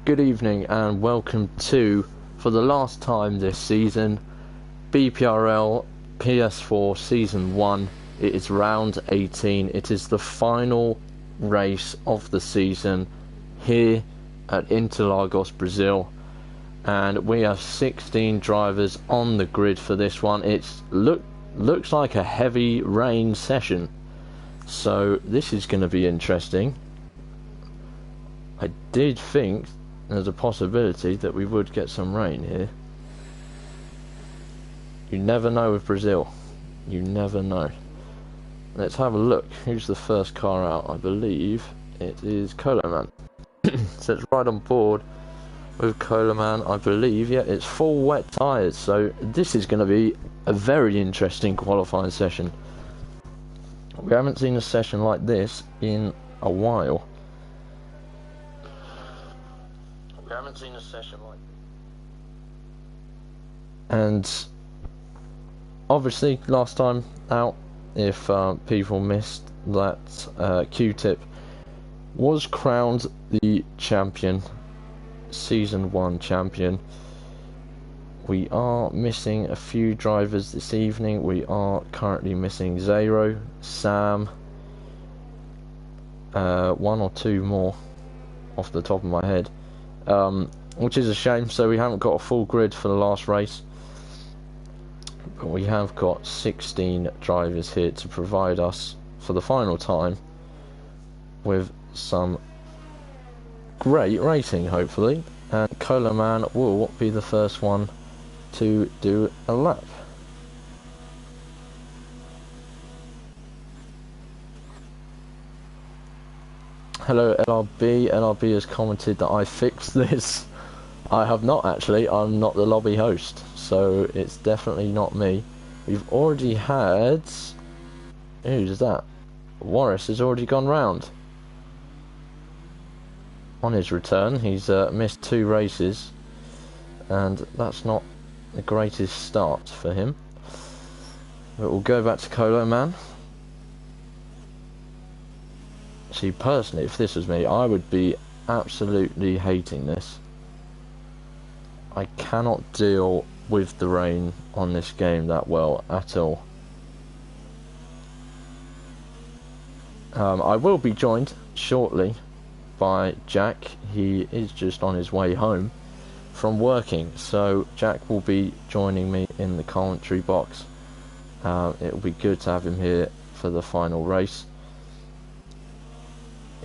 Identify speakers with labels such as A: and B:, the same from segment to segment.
A: Good evening and welcome to, for the last time this season, BPRL PS4 Season 1. It is round 18. It is the final race of the season here at Interlagos, Brazil. And we have 16 drivers on the grid for this one. It's looks like a heavy rain session. So this is going to be interesting. I did think there's a possibility that we would get some rain here. You never know with Brazil. You never know. Let's have a look. Who's the first car out? I believe it is Coloman. So it's right on board with Coloman, I believe. Yeah, it's full wet tyres. So this is going to be a very interesting qualifying session. We haven't seen a session like this in a while. We haven't seen a session like this. And obviously, last time out, if people missed that, Q-Tip was crowned the champion, Season 1 champion. We are missing a few drivers this evening. We are currently missing Zero, Sam, one or two more off the top of my head, which is a shame. So we haven't got a full grid for the last race, but we have got 16 drivers here to provide us for the final time with some great racing, hopefully. And Coloman will be the first one to do a lap. Hello LRB. LRB has commented that I fixed this. I have not actually. I'm not the lobby host, so it's definitely not me. We've already had... Who's that? Warris has already gone round. On his return, he's missed 2 races, and that's not the greatest start for him. But we'll go back to Coloman. See, personally, if this was me, I would be absolutely hating this. I cannot deal with the rain on this game that well at all. I will be joined shortly by Jack. He is just on his way home from working, so Jack will be joining me in the commentary box. It will be good to have him here for the final race.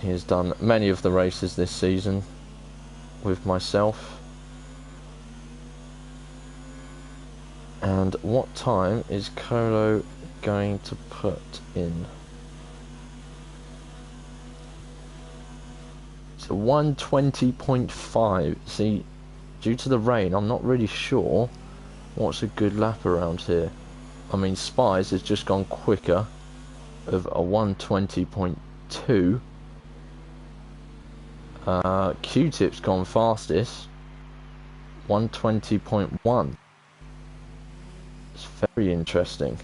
A: He has done many of the races this season with myself. And what time is Colo going to put in? So 120.5. See, due to the rain, I'm not really sure what's a good lap around here. I mean, Spies has just gone quicker of a 120.2. Q-Tip's gone fastest, 120.1. It's very interesting.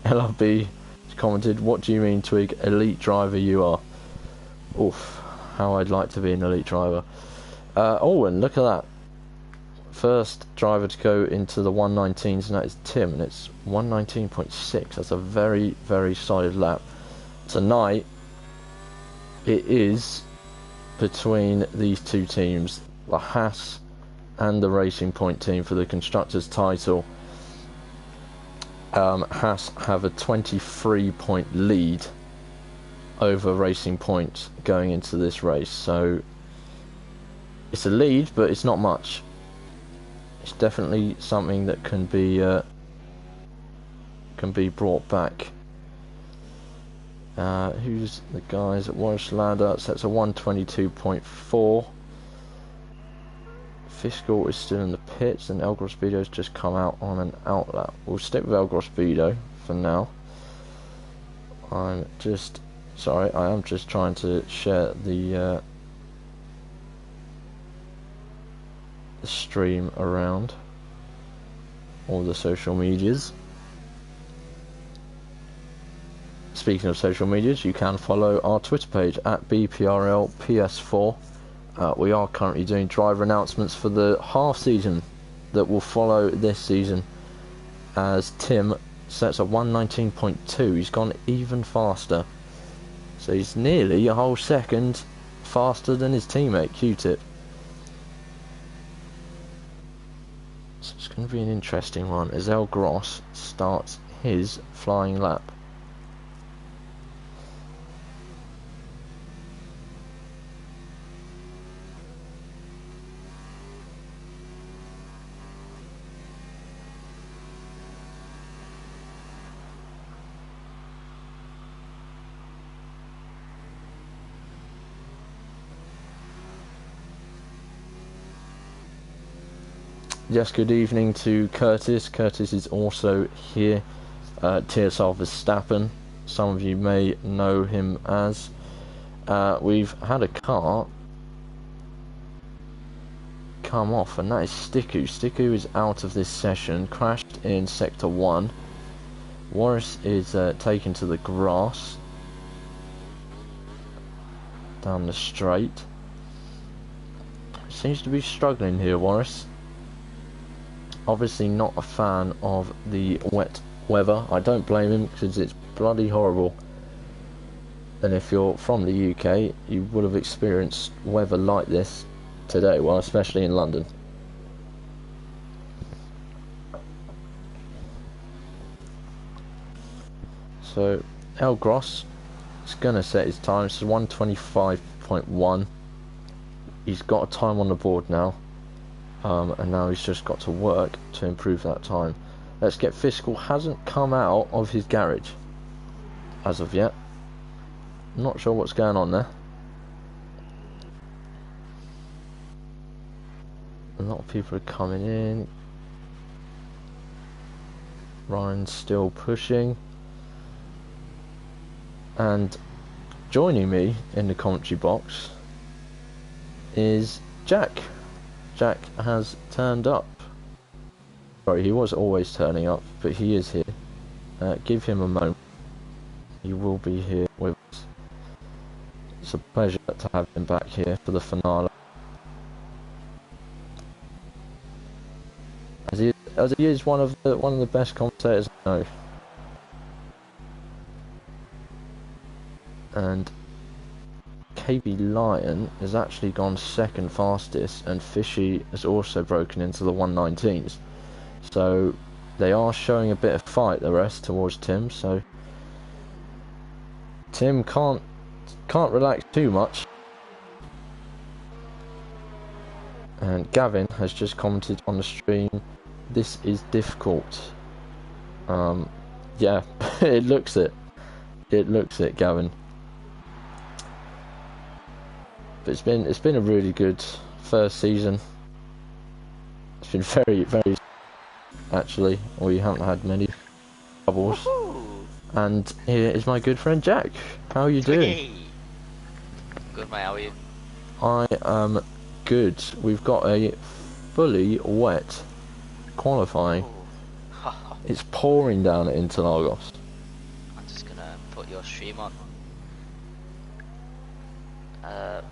A: LRB commented, "What do you mean, Twig? Elite driver you are." Oof, how I'd like to be an elite driver. Oh, and look at that. First driver to go into the 119s, and that is Tim, and it's 119.6. That's a very, very solid lap. Tonight, it is between these two teams, the Haas and the Racing Point team for the Constructors' title. Haas have a 23-point lead over Racing Point going into this race, so it's a lead, but it's not much. It's definitely something that can be brought back. Who's the guys at Warris Ladder? So that's a 122.4. Fiscal is still in the pits, and El Grospido's just come out on an outlap. We'll stick with El Grospido for now. I am just trying to share the stream around all the social medias. speaking of social medias, you can follow our Twitter page at BPRL PS4. We are currently doing driver announcements for the half season that will follow this season, as Tim sets a 119.2. He's gone even faster, so he's nearly a whole second faster than his teammate Q-Tip. So it's going to be an interesting one as El Gross starts his flying lap. Yes, good evening to Curtis. Curtis is also here. TSR Verstappen, some of you may know him as. We've had a car come off, and that is Stiku. Stiku is out of this session, crashed in Sector 1. Warris is taken to the grass down the straight. Seems to be struggling here, Warris. Obviously not a fan of the wet weather. I don't blame him, because it's bloody horrible. And if you're from the UK, you would have experienced weather like this today, well, especially in London. So El Gross is going to set his time, so 1:25.1. He's got a time on the board now. And now he's just got to work to improve that time. Let's Get Fiscal hasn't come out of his garage as of yet. Not sure what's going on there. A lot of people are coming in. Ryan's still pushing. And joining me in the commentary box is Jack. Jack has turned up. Sorry, he was always turning up, but he is here. Give him a moment. He will be here with us. It's a pleasure to have him back here for the finale. As he is one of the best commentators I know. And KB Lion has actually gone second fastest, and Fishy has also broken into the 119s. So they are showing a bit of fight, the rest, towards Tim. So Tim can't relax too much. And Gavin has just commented on the stream, "This is difficult." Yeah, it looks it. It looks it, Gavin. But it's been a really good first season. It's been very actually. We haven't had many troubles. And here is my good friend Jack. How are you doing?
B: Good, mate. How are you?
A: I am good. We've got a fully wet qualifying. It's pouring down at Interlagos.
B: I'm just gonna put your stream on.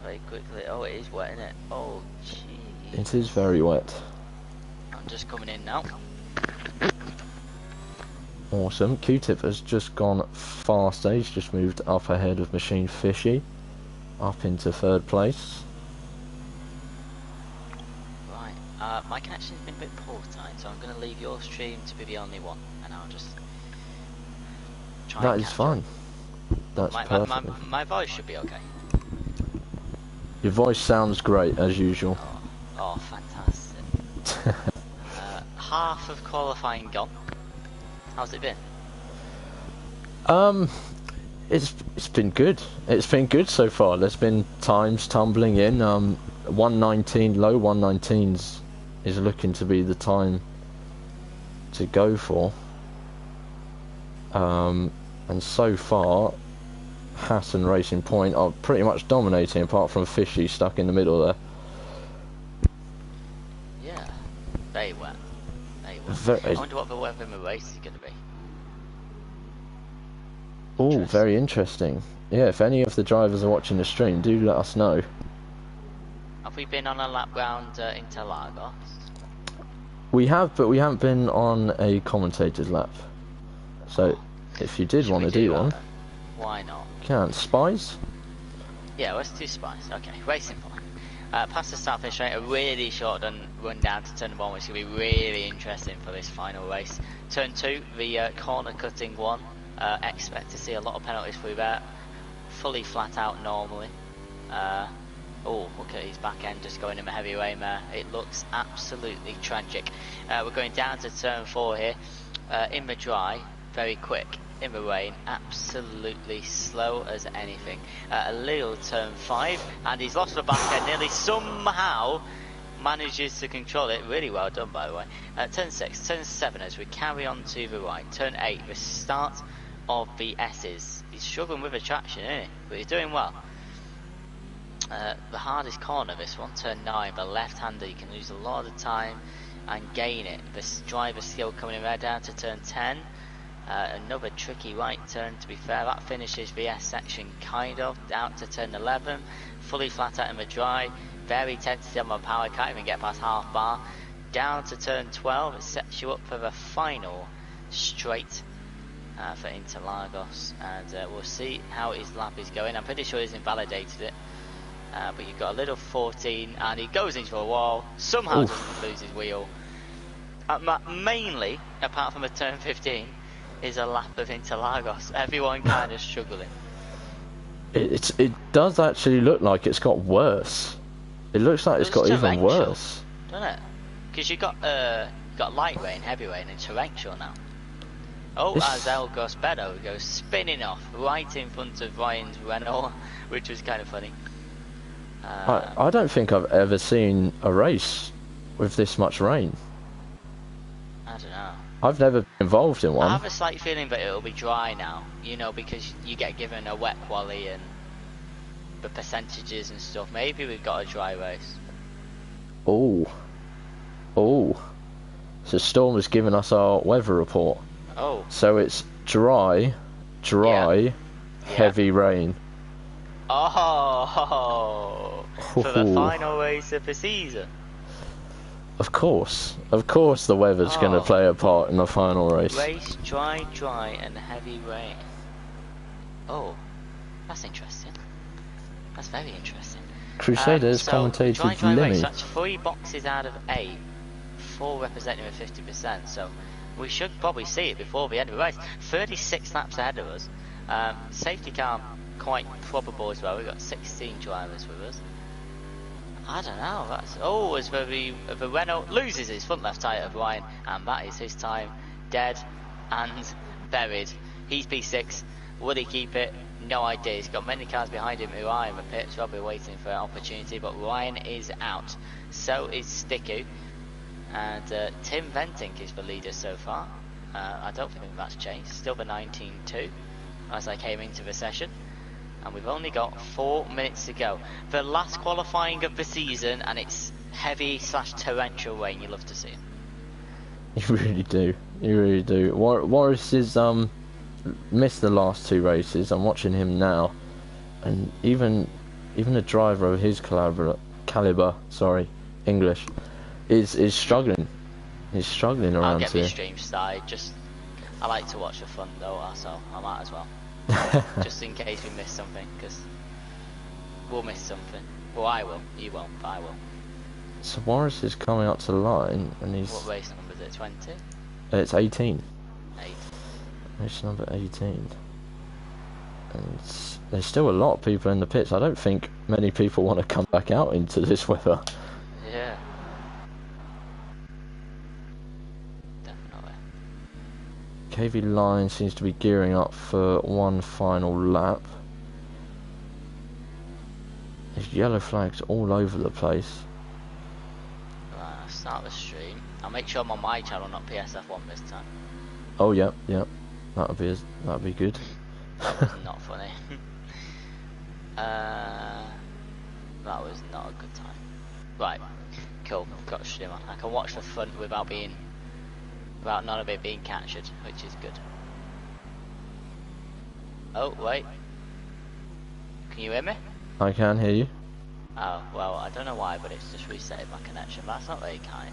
B: Very quickly. Oh, it is wet, isn't it? Oh, jeez.
A: It is very wet.
B: I'm just coming in now.
A: Awesome. Q-Tip has just gone faster. He's just moved up ahead of Machine Fishy, up into third place.
B: Right. My connection's been a bit poor tonight, so I'm gonna leave your stream to be the only one, and I'll just try.
A: That is fine. That's perfect.
B: My voice should be okay.
A: Your voice sounds great as usual.
B: Oh, fantastic. Half of qualifying gone. How's it been?
A: It's been good. It's been good so far. There's been times tumbling in. 119, low 119s is looking to be the time to go for. And so far, Haas and Racing Point are pretty much dominating, apart from Fishy stuck in the middle there.
B: Yeah, very wet. Very wet. I wonder what the weather in the race is going to be.
A: Oh, very interesting. Yeah, if any of the drivers are watching the stream, do let us know.
B: Have we been on a lap round Interlagos?
A: We have, but we haven't been on a commentator's lap. So, if you did want to do one,
B: why not?
A: can. Spies?
B: Yeah, let's do spies. Okay, racing point. Past the start finish straight, a really short run down to turn 1, which is going to be really interesting for this final race. Turn 2, the corner cutting one. Expect to see a lot of penalties through there. Fully flat out normally. Oh, look at his back end just going in a heavy rain there. It looks absolutely tragic. We're going down to turn 4 here. In the dry, very quick. In the rain, absolutely slow as anything. A little turn 5, and he's lost the back end. Nearly somehow manages to control it. Really well done, by the way. Turn 6, turn 7 as we carry on to the right. Turn 8, the start of the S's. He's struggling with attraction, isn't he? But he's doing well. The hardest corner, this one, turn 9, the left-hander. You can lose a lot of the time and gain it. This driver skill coming in there down to turn 10. Another tricky right turn, to be fair. That finishes the S section kind of out to turn 11. Fully flat out in the dry. Very tentative on power, can't even get past half bar. Down to turn 12, it sets you up for the final straight for Interlagos. And we'll see how his lap is going. I'm pretty sure he's invalidated it. But you've got a little 14, and he goes into a wall. Somehow doesn't lose his wheel. Mainly, apart from a turn 15, is a lap of Interlagos. Everyone kind of struggling.
A: It does actually look like it's got worse. It looks like it's got even worse,
B: doesn't it? Because you got light rain, heavy rain, and torrential now. Oh, as El Gospedo goes spinning off right in front of Ryan's Renault, which was kind of funny.
A: I don't think I've ever seen a race with this much rain.
B: I don't know.
A: I've never been involved in one.
B: I have a slight feeling that it'll be dry now, you know, because you get given a wet quali and the percentages and stuff. Maybe we've got a dry race.
A: Oh. So Storm has given us our weather report.
B: Oh.
A: So it's dry, heavy rain.
B: Oh, for the final race of the season.
A: Of course the weather's going to play a part in the final race.
B: Race dry and heavy rain. Oh, that's interesting. That's very interesting.
A: Crusaders commentated
B: dry
A: Lemmy.
B: race, that's 3 boxes out of 8, 4 representing with 50%, so we should probably see it before the end of the race. 36 laps ahead of us. Safety car quite probable as well. We've got 16 drivers with us. I don't know. That's as the Renault loses his front left tyre of Ryan, and that is his time dead and buried. He's P6. Will he keep it? No idea. He's got many cars behind him who are in the pits, probably waiting for an opportunity, but Ryan is out. So is Sticku. And Tim Ventink is the leader so far. I don't think that's changed. Still the 19-2 as I came into the session. And we've only got 4 minutes to go. The last qualifying of the season, and it's heavy / torrential rain. You love to see it.
A: You really do. You really do. Morris is missed the last 2 races. I'm watching him now, and even a driver of his caliber, English, is struggling. He's struggling around here.
B: I'll get my stream started. I like to watch the fun though, so I might as well. Just in case we miss something, because we'll miss something. Well, I will. You won't, but I will.
A: So Morris is coming up to the line, and he's...
B: What race number is it? 20?
A: It's 18.
B: 8.
A: Race number 18. And there's still a lot of people in the pits. I don't think many people want to come back out into this weather.
B: Yeah. Definitely.
A: KV Line seems to be gearing up for one final lap. There's yellow flags all over the place.
B: Right, I'll start the stream. I'll make sure I'm on my channel, not PSF1 this time.
A: Oh yeah. That'd be good.
B: That was not funny. That was not a good time. Right, cool. Got a stream on. I can watch the fun without none of it being captured, which is good. Oh, wait. Can you hear me?
A: I can hear you.
B: Oh, well, I don't know why, but it's just resetting my connection. That's not very kind.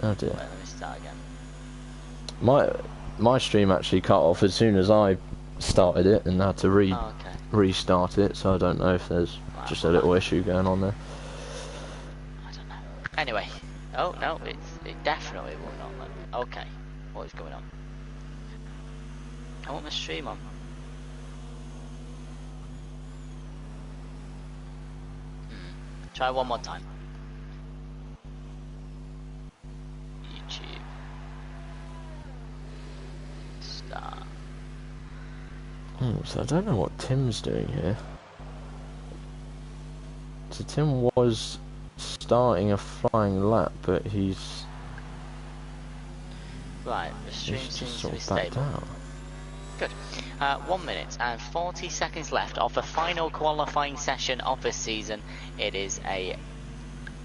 A: Oh dear.
B: Wait, let me start again.
A: My stream actually cut off as soon as I started it and had to
B: Oh, okay.
A: restart it, so I don't know if there's just a little issue going on there.
B: I don't know. Anyway. Oh, no, it definitely will not let me. Okay. What is going on? I want my stream on. Try one more time. YouTube. Start.
A: So I don't know what Tim's doing here. So Tim was starting a flying lap, but he's
B: Right, the stream
A: just
B: seems to
A: sort
B: be
A: of backed
B: stable.
A: out.
B: Good. 1 minute and 40 seconds left of the final qualifying session of this season. It is a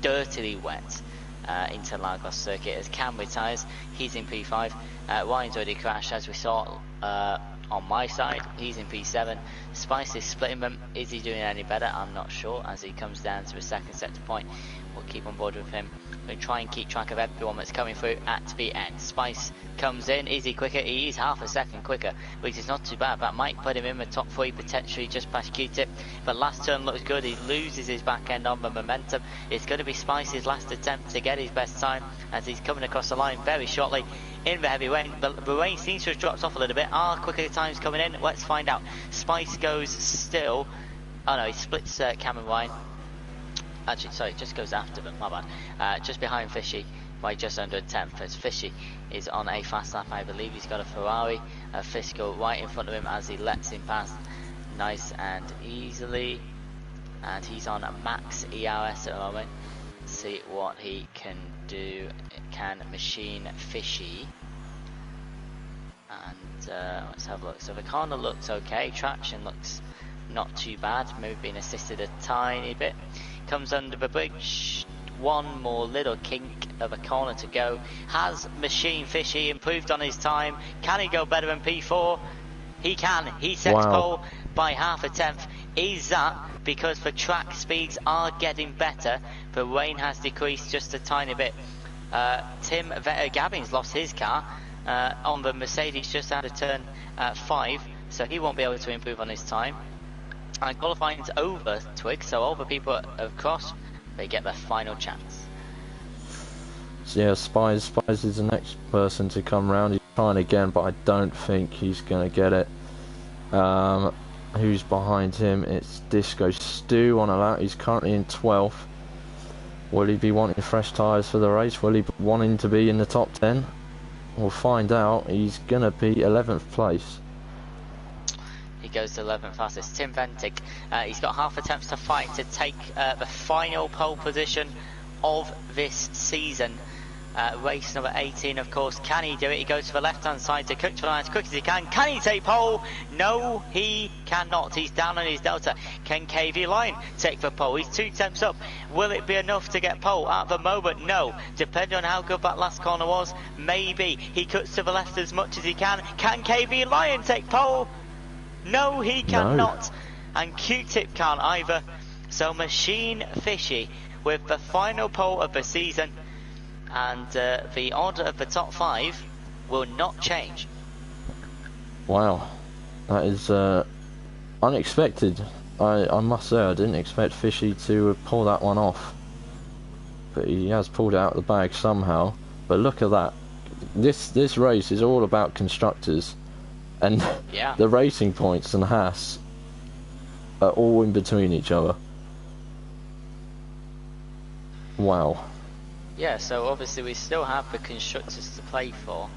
B: dirtily wet Interlagos circuit as Cam retires. He's in P5. Ryan's already crashed, as we saw on my side. He's in P7. Spice is splitting them. Is he doing any better? I'm not sure. As he comes down to the second sector point, we'll keep on board with him. We'll try and keep track of everyone that's coming through at the end. Spice comes in. Is he quicker? He is half a second quicker, which is not too bad. That might put him in the top 3, potentially just past Q-Tip. But last turn looks good. He loses his back end on the momentum. It's going to be Spice's last attempt to get his best time as he's coming across the line very shortly in the heavy rain. The rain seems to have dropped off a little bit. Are quicker times coming in? Let's find out. Spice goes still. Oh no, he splits Cameron Ryan. Actually, sorry, just goes after them, my bad. Just behind Fishy by just under a tenth, as Fishy is on a fast lap. I believe he's got a Ferrari. Fisco right in front of him as he lets him pass nice and easily. And he's on a max ERS at the moment. See what he can do. Can machine Fishy. And let's have a look. So the corner looks okay. Traction looks not too bad. Maybe being assisted a tiny bit. Comes under the bridge. One more little kink of a corner to go. Has Machine Fishy improved on his time? Can he go better than P4? He can. He sets pole by half a tenth. Is that because the track speeds are getting better? The rain has decreased just a tiny bit. Tim Gabbins lost his car on the Mercedes just out of turn 5, so he won't be able to improve on his time. And qualifying's over, Twig, so all the people have crossed, they get their final chance.
A: So yeah, Spies is the next person to come round. He's trying again, but I don't think he's going to get it. Who's behind him? It's Disco Stu on a lap. He's currently in 12th. Will he be wanting fresh tyres for the race? Will he be wanting to be in the top 10? We'll find out. He's going to be 11th place.
B: He goes to 11th fastest. Tim Ventic, he's got half attempts to fight to take the final pole position of this season. Race number 18, of course. Can he do it? He goes to the left-hand side to quick as quick as he can. Can he take pole? No, he cannot. He's down on his delta. Can KV Line take the pole? He's 2 tenths up. Will it be enough to get pole? At the moment, no. Depending on how good that last corner was, maybe. He cuts to the left as much as he can. Can KV Lion take pole? No, he cannot. No. And Q-Tip can't either. So Machine Fishy with the final pole of the season. And the order of the top 5 will not change.
A: Wow, that is unexpected. I must say, I didn't expect Fishy to pull that one off, but he has pulled it out of the bag somehow. But look at that. This race is all about constructors, and
B: yeah.
A: The Racing Points and Haas are all in between each other. Wow.
B: Yeah, so obviously we still have the constructors to play for.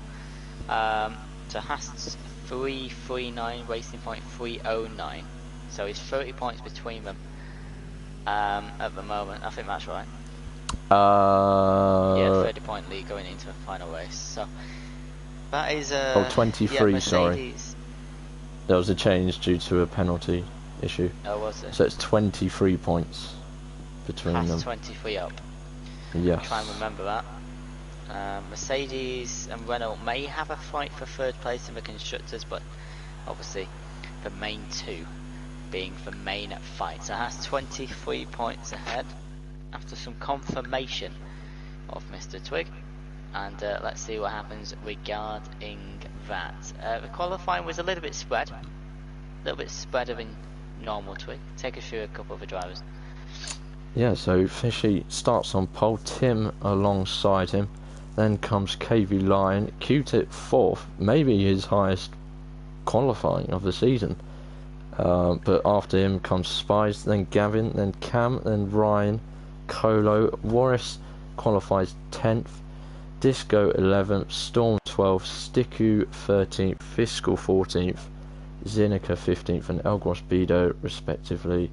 B: So Haas 339, Racing Point 309. So it's 30 points between them at the moment. I think that's right. Yeah, 30 point lead going into the final race. So that is
A: 23,
B: yeah,
A: sorry. There was a change due to a penalty issue.
B: Oh, was it?
A: So it's 23 points between
B: Haas
A: them.
B: 23 up.
A: Yes.
B: Try and remember that. Mercedes and Renault may have a fight for third place in the constructors, but obviously for main 2 being for main fight. So has 23 points ahead after some confirmation of Mr. Twig. And let's see what happens regarding that. The qualifying was a little bit spreader than normal Twig. Take us through a couple of the drivers.
A: Yeah, so Fishy starts on pole, Tim alongside him, then comes KV Lion, Q-Tip 4th, maybe his highest qualifying of the season. But after him comes Spies, then Gavin, then Cam, then Ryan, Colo, Warris qualifies 10th, Disco 11th, Storm 12th, Stiku 13th, Fiscal 14th, Zinica 15th, and Elgros Bido respectively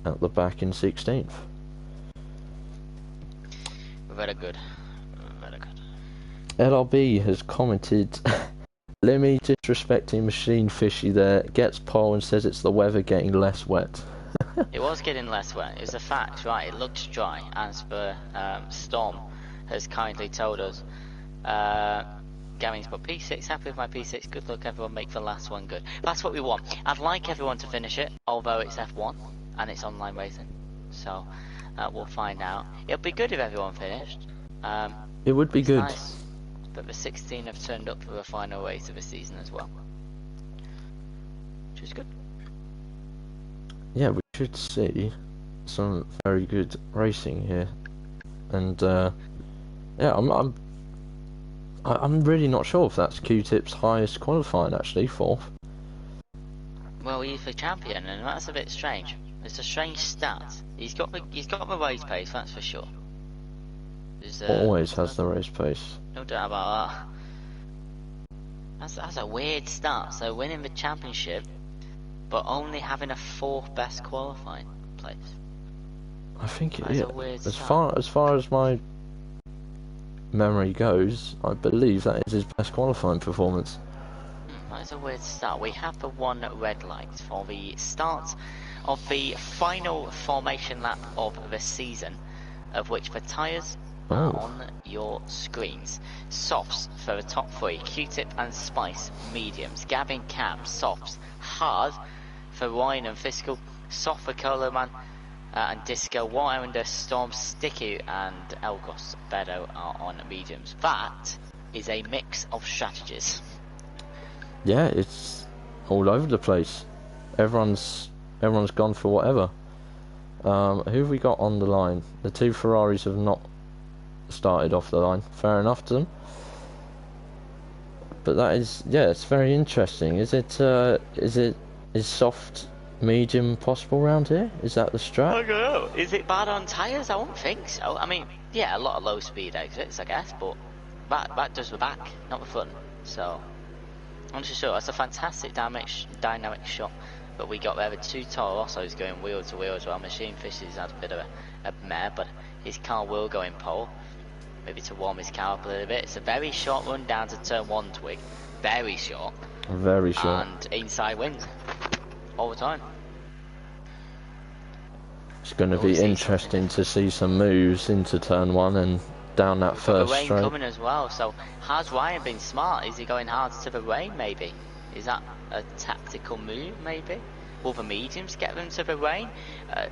A: at the back in 16th.
B: Very good. Very good.
A: LRB has commented, Lemmy disrespecting Machine Fishy there, gets pole and says it's the weather getting less wet.
B: It was getting less wet. It's a fact, right? It looks dry, as per Storm has kindly told us. Gavin's put P6, happy with my P6, good luck everyone, make the last one good. That's what we want. I'd like everyone to finish it, although it's F1 and it's online racing. So we'll find out. It'll be good if everyone finished.
A: It would be good.
B: Nice. But the 16 have turned up for the final race of the season as well. Which is good.
A: Yeah, we should see some very good racing here. And yeah, I'm really not sure if that's Q-Tip's highest qualifying actually, 4th.
B: Well, he's the champion, and that's a bit strange. It's a strange stat. He's got the race pace, that's for sure.
A: Always has the race pace.
B: No doubt about that. That's a weird stat. So winning the championship, but only having a 4th best qualifying place.
A: I think
B: it is.
A: As far as my memory goes, I believe that is his best qualifying performance.
B: That is a weird start. We have the one red light for the start of the final formation lap of the season, of which the tyres are on your screens. Softs for the top 3, Q-Tip and Spice, mediums. Gavin, Cam, softs. Hard for Ryan and Fiscal. Soft for Coloman and Disco. Warrender, Storm, Sticky and Elgos Bedo are on mediums. That is a mix of strategies.
A: Yeah, it's all over the place. Everyone's gone for whatever. Who have we got on the line? The 2 Ferraris have not started off the line. Fair enough to them. But that is, yeah, it's very interesting. Is soft, medium possible round here? Is that the strat?
B: I don't know. Is it bad on tyres? I won't think so. I mean, yeah, a lot of low speed exits, I guess, but that does the back, not the front. So I'm just sure that's a fantastic dynamic shot that we got there. The 2 Toro Rossos going wheel to wheel as well. Machine Fisher's had a bit of a mare, but his car will go in pole. Maybe to warm his car up a little bit. It's a very short run down to turn 1, Twig. Very short.
A: Very short.
B: And inside wins. All the time.
A: It's going to be interesting to see some moves into turn 1 and down that first
B: the rain
A: straight.
B: Coming as well, so has Ryan been smart? Is he going hard to the rain maybe? Is that a tactical move maybe? Will the mediums get them to the rain?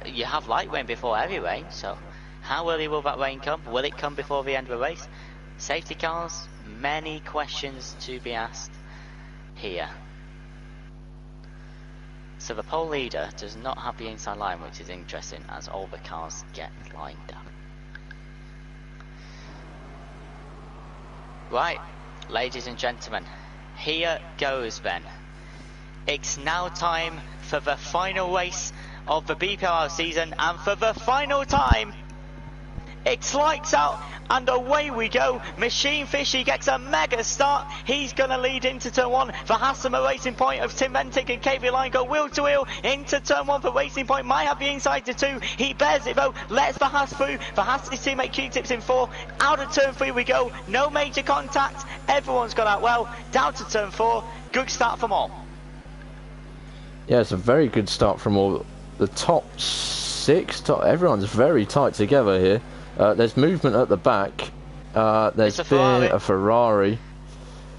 B: You have light rain before heavy rain, so how early will that rain come? Will it come before the end of the race? Safety cars, many questions to be asked here. So the pole leader does not have the inside line, which is interesting as all the cars get lined up. Right, ladies and gentlemen, here goes then. It's now time for the final race of the BPRL season, and for the final time, it's lights out and away we go. Machine Fishy gets a mega start. He's going to lead into turn 1 for Hassama Racing Point of Tim Ventic and KV Line go wheel to wheel into turn 1 for Racing Point. Might have the inside to 2. He bears it though. Lets the Hass through. For Hass, his teammate Q-Tips in 4. Out of turn 3 we go. No major contact. Everyone's got out well. Down to turn 4. Good start from all.
A: Yeah, it's a very good start from all. The top 6, everyone's very tight together here. There's movement at the back. There's been a Ferrari.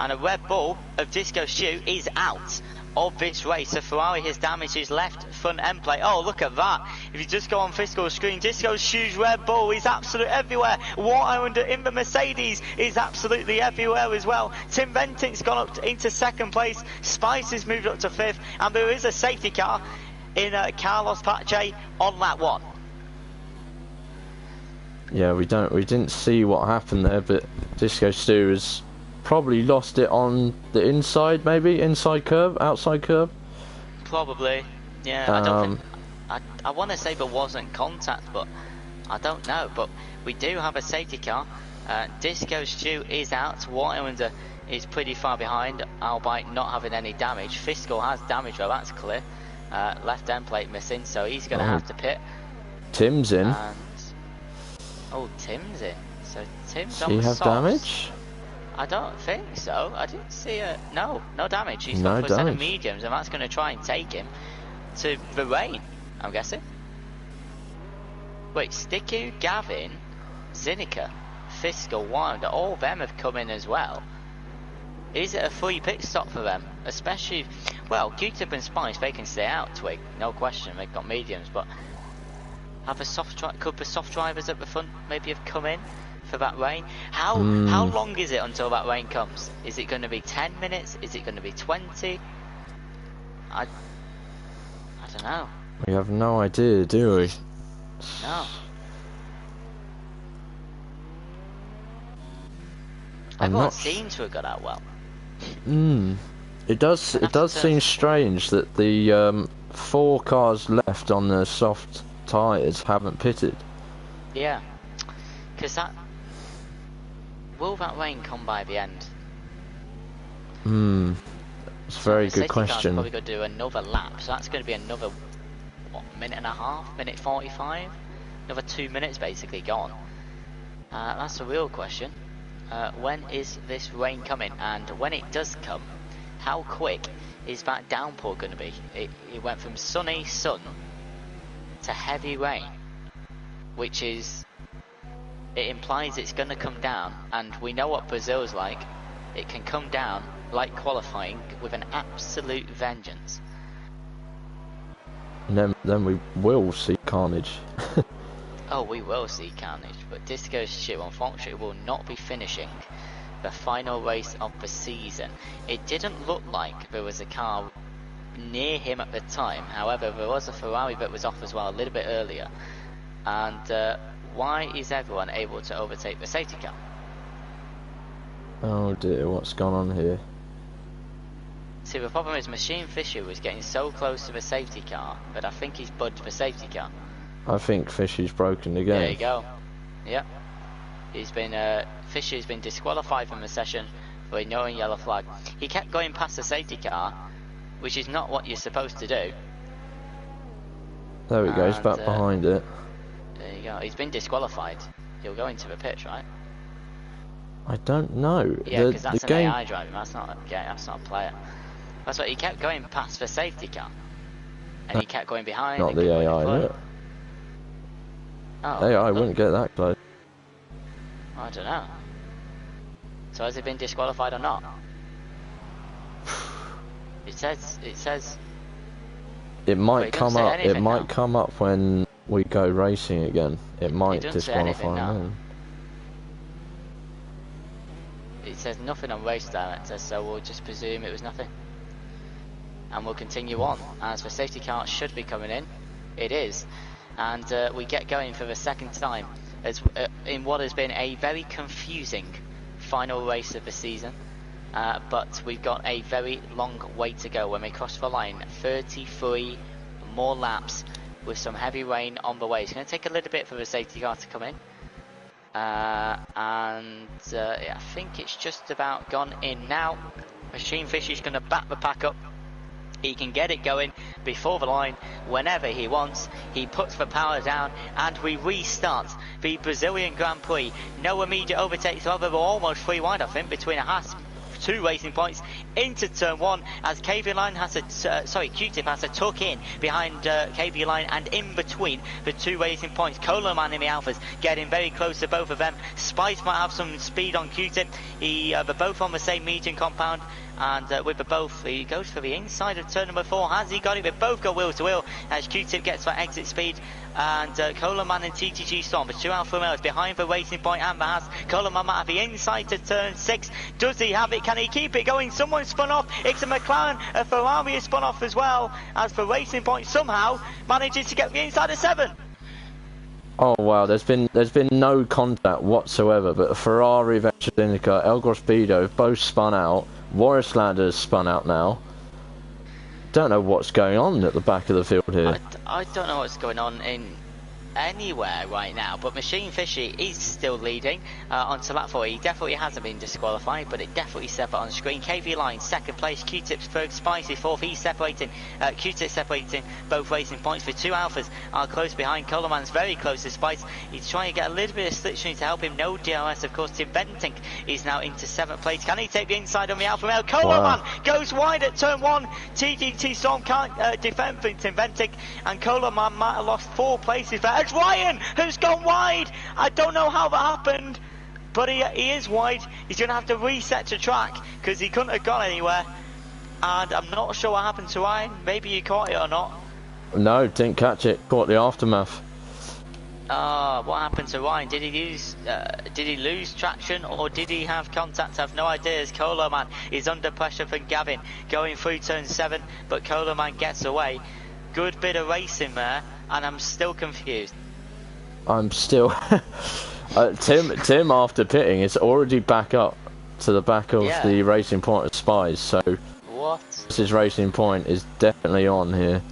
B: And a Red Bull of Disco Stew is out of this race. So Ferrari has damaged his left front end plate. Oh, look at that. If you just go on Fiscal's screen, Disco Stew's Red Bull is absolutely everywhere. Water in the Mercedes is absolutely everywhere as well. Tim Bentinck's gone up into second place. Spice has moved up to fifth. And there is a safety car in Carlos Pache on lap 1.
A: Yeah, we didn't see what happened there, but Disco Stew has probably lost it on the inside, maybe inside curb, outside curb.
B: Probably, yeah. I don't think. I want to say there wasn't contact, but I don't know. But we do have a safety car. Disco Stew is out. Waterwinder is pretty far behind, albeit not having any damage. Fiscal has damage, though. That's clear. Left end plate missing, so he's going to have to pit.
A: Tim's in.
B: And, Tim's in. So Tim's on the
A: Does he have
B: softs.
A: damage?
B: I don't think so. I didn't see no damage. He's
A: No
B: gone for a set of
A: damage.
B: mediums, and that's going to try and take him to the rain, I'm guessing. Wait, Sticky, Gavin, Zinica, Fiscal, Wild, all of them have come in as well. Is it a free pit stop for them? Especially, well, Q-Tip and Spice, they can stay out, Twig, no question, they've got mediums, but could the soft drivers at the front maybe have come in for that rain? How long is it until that rain comes? Is it going to be 10 minutes? Is it going to be 20? I don't know.
A: We have no idea, do we?
B: No. Everyone seems to have got out well.
A: It does seem strange that the 4 cars left on the soft tyres haven't pitted.
B: Yeah. Because will that rain come by the end?
A: It's a very good question.
B: Probably going to do another lap, so that's going to be another minute and a half, minute 45, another 2 minutes basically gone. That's a real question. When is this rain coming? And when it does come, how quick is that downpour going to be? It went from sunny sun to heavy rain, which is, it implies it's going to come down, and we know what Brazil's like. It can come down like qualifying with an absolute vengeance.
A: And then we will see carnage.
B: Oh, we will see carnage, but Disco Stew unfortunately will not be finishing the final race of the season. It didn't look like there was a car near him at the time. However, there was a Ferrari that was off as well a little bit earlier. And why is everyone able to overtake the safety car?
A: Oh dear, what's gone on here?
B: See, the problem is Machine Fisher was getting so close to the safety car that I think he's budged the safety car.
A: I think Fishy's broken the game.
B: There you go. Yep. Fisher's been disqualified from the session for ignoring yellow flag. He kept going past the safety car, which is not what you're supposed to do.
A: There we go, he's back behind it.
B: There you go. He's been disqualified. He'll go into the pitch, right?
A: I don't know.
B: Yeah, because that's an AI driver. That's not a player. That's what he kept going past the safety car, and he kept going behind.
A: Not the AI, look.
B: Oh,
A: AI wouldn't get that close.
B: I don't know. So has he been disqualified or not? It says.
A: It might come up. It might
B: now.
A: come up when we go racing again. It might disqualify
B: now.
A: him.
B: It says nothing on race director, so we'll just presume it was nothing. And we'll continue on. As the safety car should be coming in, it is. And we get going for the second time as in what has been a very confusing final race of the season. But we've got a very long way to go when we cross the line. 33 more laps with some heavy rain on the way. It's going to take a little bit for the safety car to come in. I think it's just about gone in now. Machine Fish is going to back the pack up. He can get it going before the line whenever he wants. He puts the power down and we restart the Brazilian Grand Prix. No immediate overtakes, however, we're almost free wide, I think, between a Haas 2 racing points into turn 1 as KV Line has a, Q-Tip has a tuck in behind KV Line and in between the 2 racing points. Coleman in the Alphas getting very close to both of them. Spice might have some speed on Q-Tip. They're both on the same medium compound. And with the both, he goes for the inside of turn number 4. Has he got it? They both go wheel to wheel as Q-Tip gets that exit speed. And Coleman and TTG Storm, the 2 Alpha males behind the racing point and the has. Coleman might have the inside to turn 6. Does he have it? Can he keep it going? Someone spun off. It's a McLaren. A Ferrari is spun off as well. As for racing point somehow manages to get the inside of 7.
A: Oh wow, there's been no contact whatsoever, but Ferrari, Vecchia, El Grospido both spun out. Warris Landers spun out now. Don't know what's going on at the back of the field here.
B: I don't know what's going on in anywhere right now, but Machine Fishy is still leading onto lap 4. He definitely hasn't been disqualified, but it definitely said that on the screen. KV Line second place, Q-Tip's third, Spicy fourth. He's separating, Q-Tip separating both racing points. The 2 Alphas are close behind. Coleman's very close to Spice. He's trying to get a little bit of slipstream to help him. No DRS, of course. Tim Bentinck is now into 7th place. Can he take the inside on the Alpha male? Coleman goes wide at turn 1. TDT Storm can't defend Tim Bentinck, and Coleman might have lost 4 places there. It's Ryan who's gone wide. I don't know how that happened, but he is wide. He's going to have to reset to track because he couldn't have gone anywhere. And I'm not sure what happened to Ryan. Maybe he caught it or not.
A: No, didn't catch it. Caught the aftermath.
B: What happened to Ryan? Did he lose traction or did he have contact? I have no idea. As Coleman is under pressure from Gavin going through turn 7, but Coleman gets away. Good bit of racing there, and I'm still confused.
A: I'm still Tim after pitting is already back up to the back of the racing point of Spies, so
B: what
A: his racing point is definitely on here.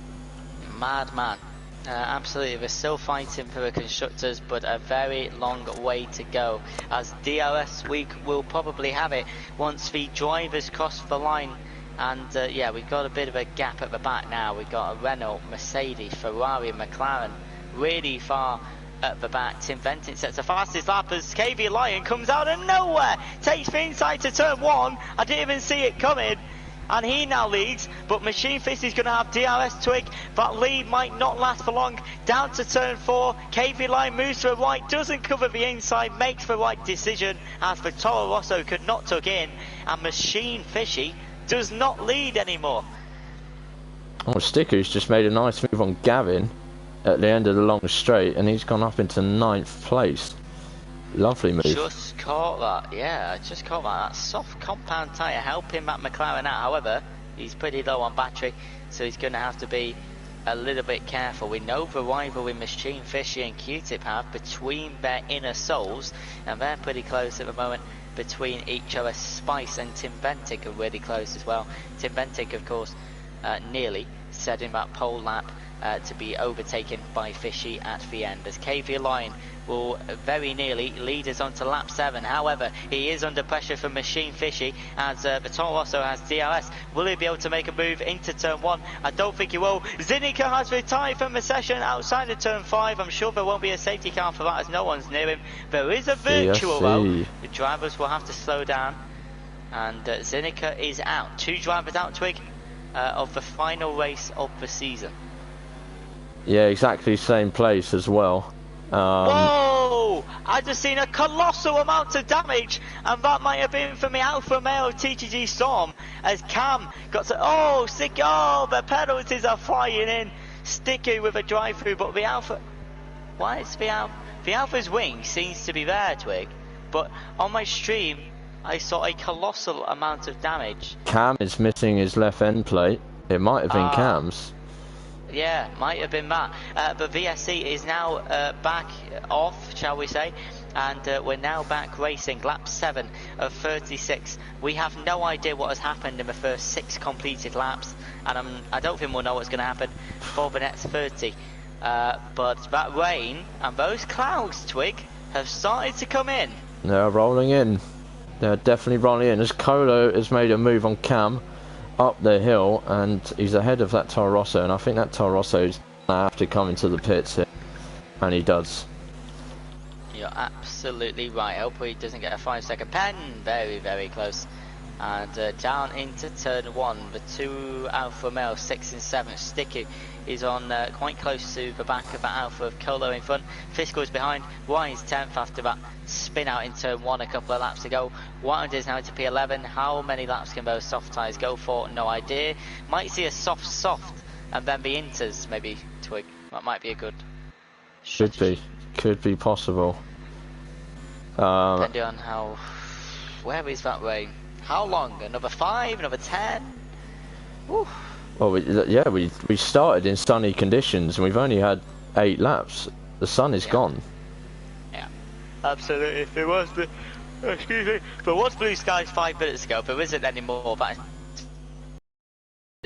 B: Madman. Absolutely, we're still fighting for the constructors, but a very long way to go, as DRS week will probably have it once the drivers cross the line. And yeah, we've got a bit of a gap at the back now. We've got a Renault, Mercedes, Ferrari and McLaren really far at the back. Tim Bentinck sets the fastest lap as KV Lion comes out of nowhere, takes the inside to turn 1. I didn't even see it coming, and he now leads, but Machine Fist is going to have DRS twig. That lead might not last for long. Down to turn 4, KV Line moves to the right, doesn't cover the inside, makes the right decision as the Toro Rosso could not tuck in, and Machine Fishy does not lead anymore.
A: Oh, Sticker's just made a nice move on Gavin at the end of the long straight, and he's gone up into 9th place. Lovely move.
B: Just caught that, yeah, I just caught that. That soft compound tyre helping that McLaren out. However, he's pretty low on battery, so he's going to have to be a little bit careful. We know the rivalry Machine Fishy and Q-Tip have between their inner souls, and they're pretty close at the moment between each other. Spice and Tim Bentinck are really close as well. Tim Bentinck, of course, nearly setting that pole lap to be overtaken by Fishy at the end, as KV Lion will very nearly lead us on to lap 7. However, he is under pressure from Machine Fishy as the Toro Rosso has DRS. Will he be able to make a move into turn 1? I don't think he will. Zinica has retired from the session outside of turn 5. I'm sure there won't be a safety car for that as no one's near him. There is a virtual though. The drivers will have to slow down, and Zinica is out. 2 drivers out, Twig, of the final race of the season.
A: Yeah, exactly same place as well.
B: Whoa! I just seen a colossal amount of damage, and that might have been from the Alpha Male of TTG Storm, as Cam got to, the penalties are flying in. Sticky with a drive through, but the Alpha, why is the Alpha's wing seems to be there, Twig, but on my stream I saw a colossal amount of damage.
A: Cam is missing his left end plate. It might have been Cam's.
B: Yeah, might have been that. But VSC is now back off, shall we say, and we're now back racing. Lap 7 of 36. We have no idea what has happened in the first 6 completed laps, and I don't think we'll know what's going to happen for the next 30. But that rain and those clouds, Twig, have started to come in.
A: They're rolling in. They're definitely rolling in, as Colo has made a move on Cam up the hill, and he's ahead of that Toro Rosso, and I think that Toro Rosso's gonna have to come into the pits here, and he does.
B: You're absolutely right. Hopefully he doesn't get a 5-second pen. Very, very close. And down into turn 1, the two Alpha males, 6 and 7. Sticky is on quite close to the back of that Alpha of Colo in front. Fiscal is behind. Wise 10th after that spin out in turn 1 a couple of laps to go. Wild is now into P11. How many laps can those soft tyres go for? No idea. Might see a soft and then the inters maybe twig. That might be a good strategy.
A: Could be possible.
B: Depending on how... Where is that rain? How long? Another 5? Another 10? Woo.
A: Well, we started in sunny conditions and we've only had 8 laps. The sun is gone.
B: Yeah, absolutely. If it was blue skies 5 minutes ago, there isn't any more. But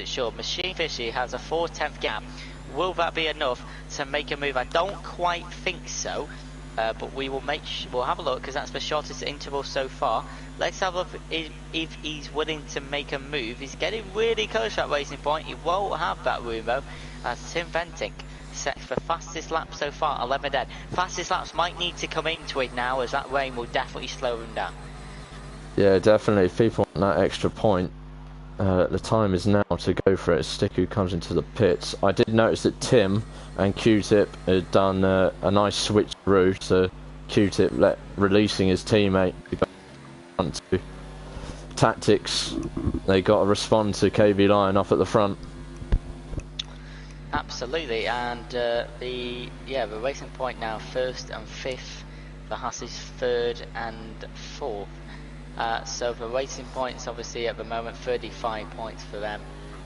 B: sure, Machine Fishy has a 4/10 gap. Will that be enough to make a move? I don't quite think so. But we'll have a look because that's the shortest interval so far. Let's have a look if he's willing to make a move. He's getting really close to that racing point. He won't have that room though, as Tim Venting sets for fastest lap so far, 11 dead. Fastest laps might need to come into it now, as that rain will definitely slow him down.
A: Yeah, definitely. If people want that extra point, the time is now to go for it. Stick who comes into the pits. I did notice that Tim and Q-Tip had done a nice switch through, so Q-Tip releasing his teammate to go on to tactics. They got to respond to KB Lion up at the front.
B: Absolutely, and the racing point now 1st and 5th. The Haas is 3rd and 4th. So the racing points obviously at the moment 35 points for them.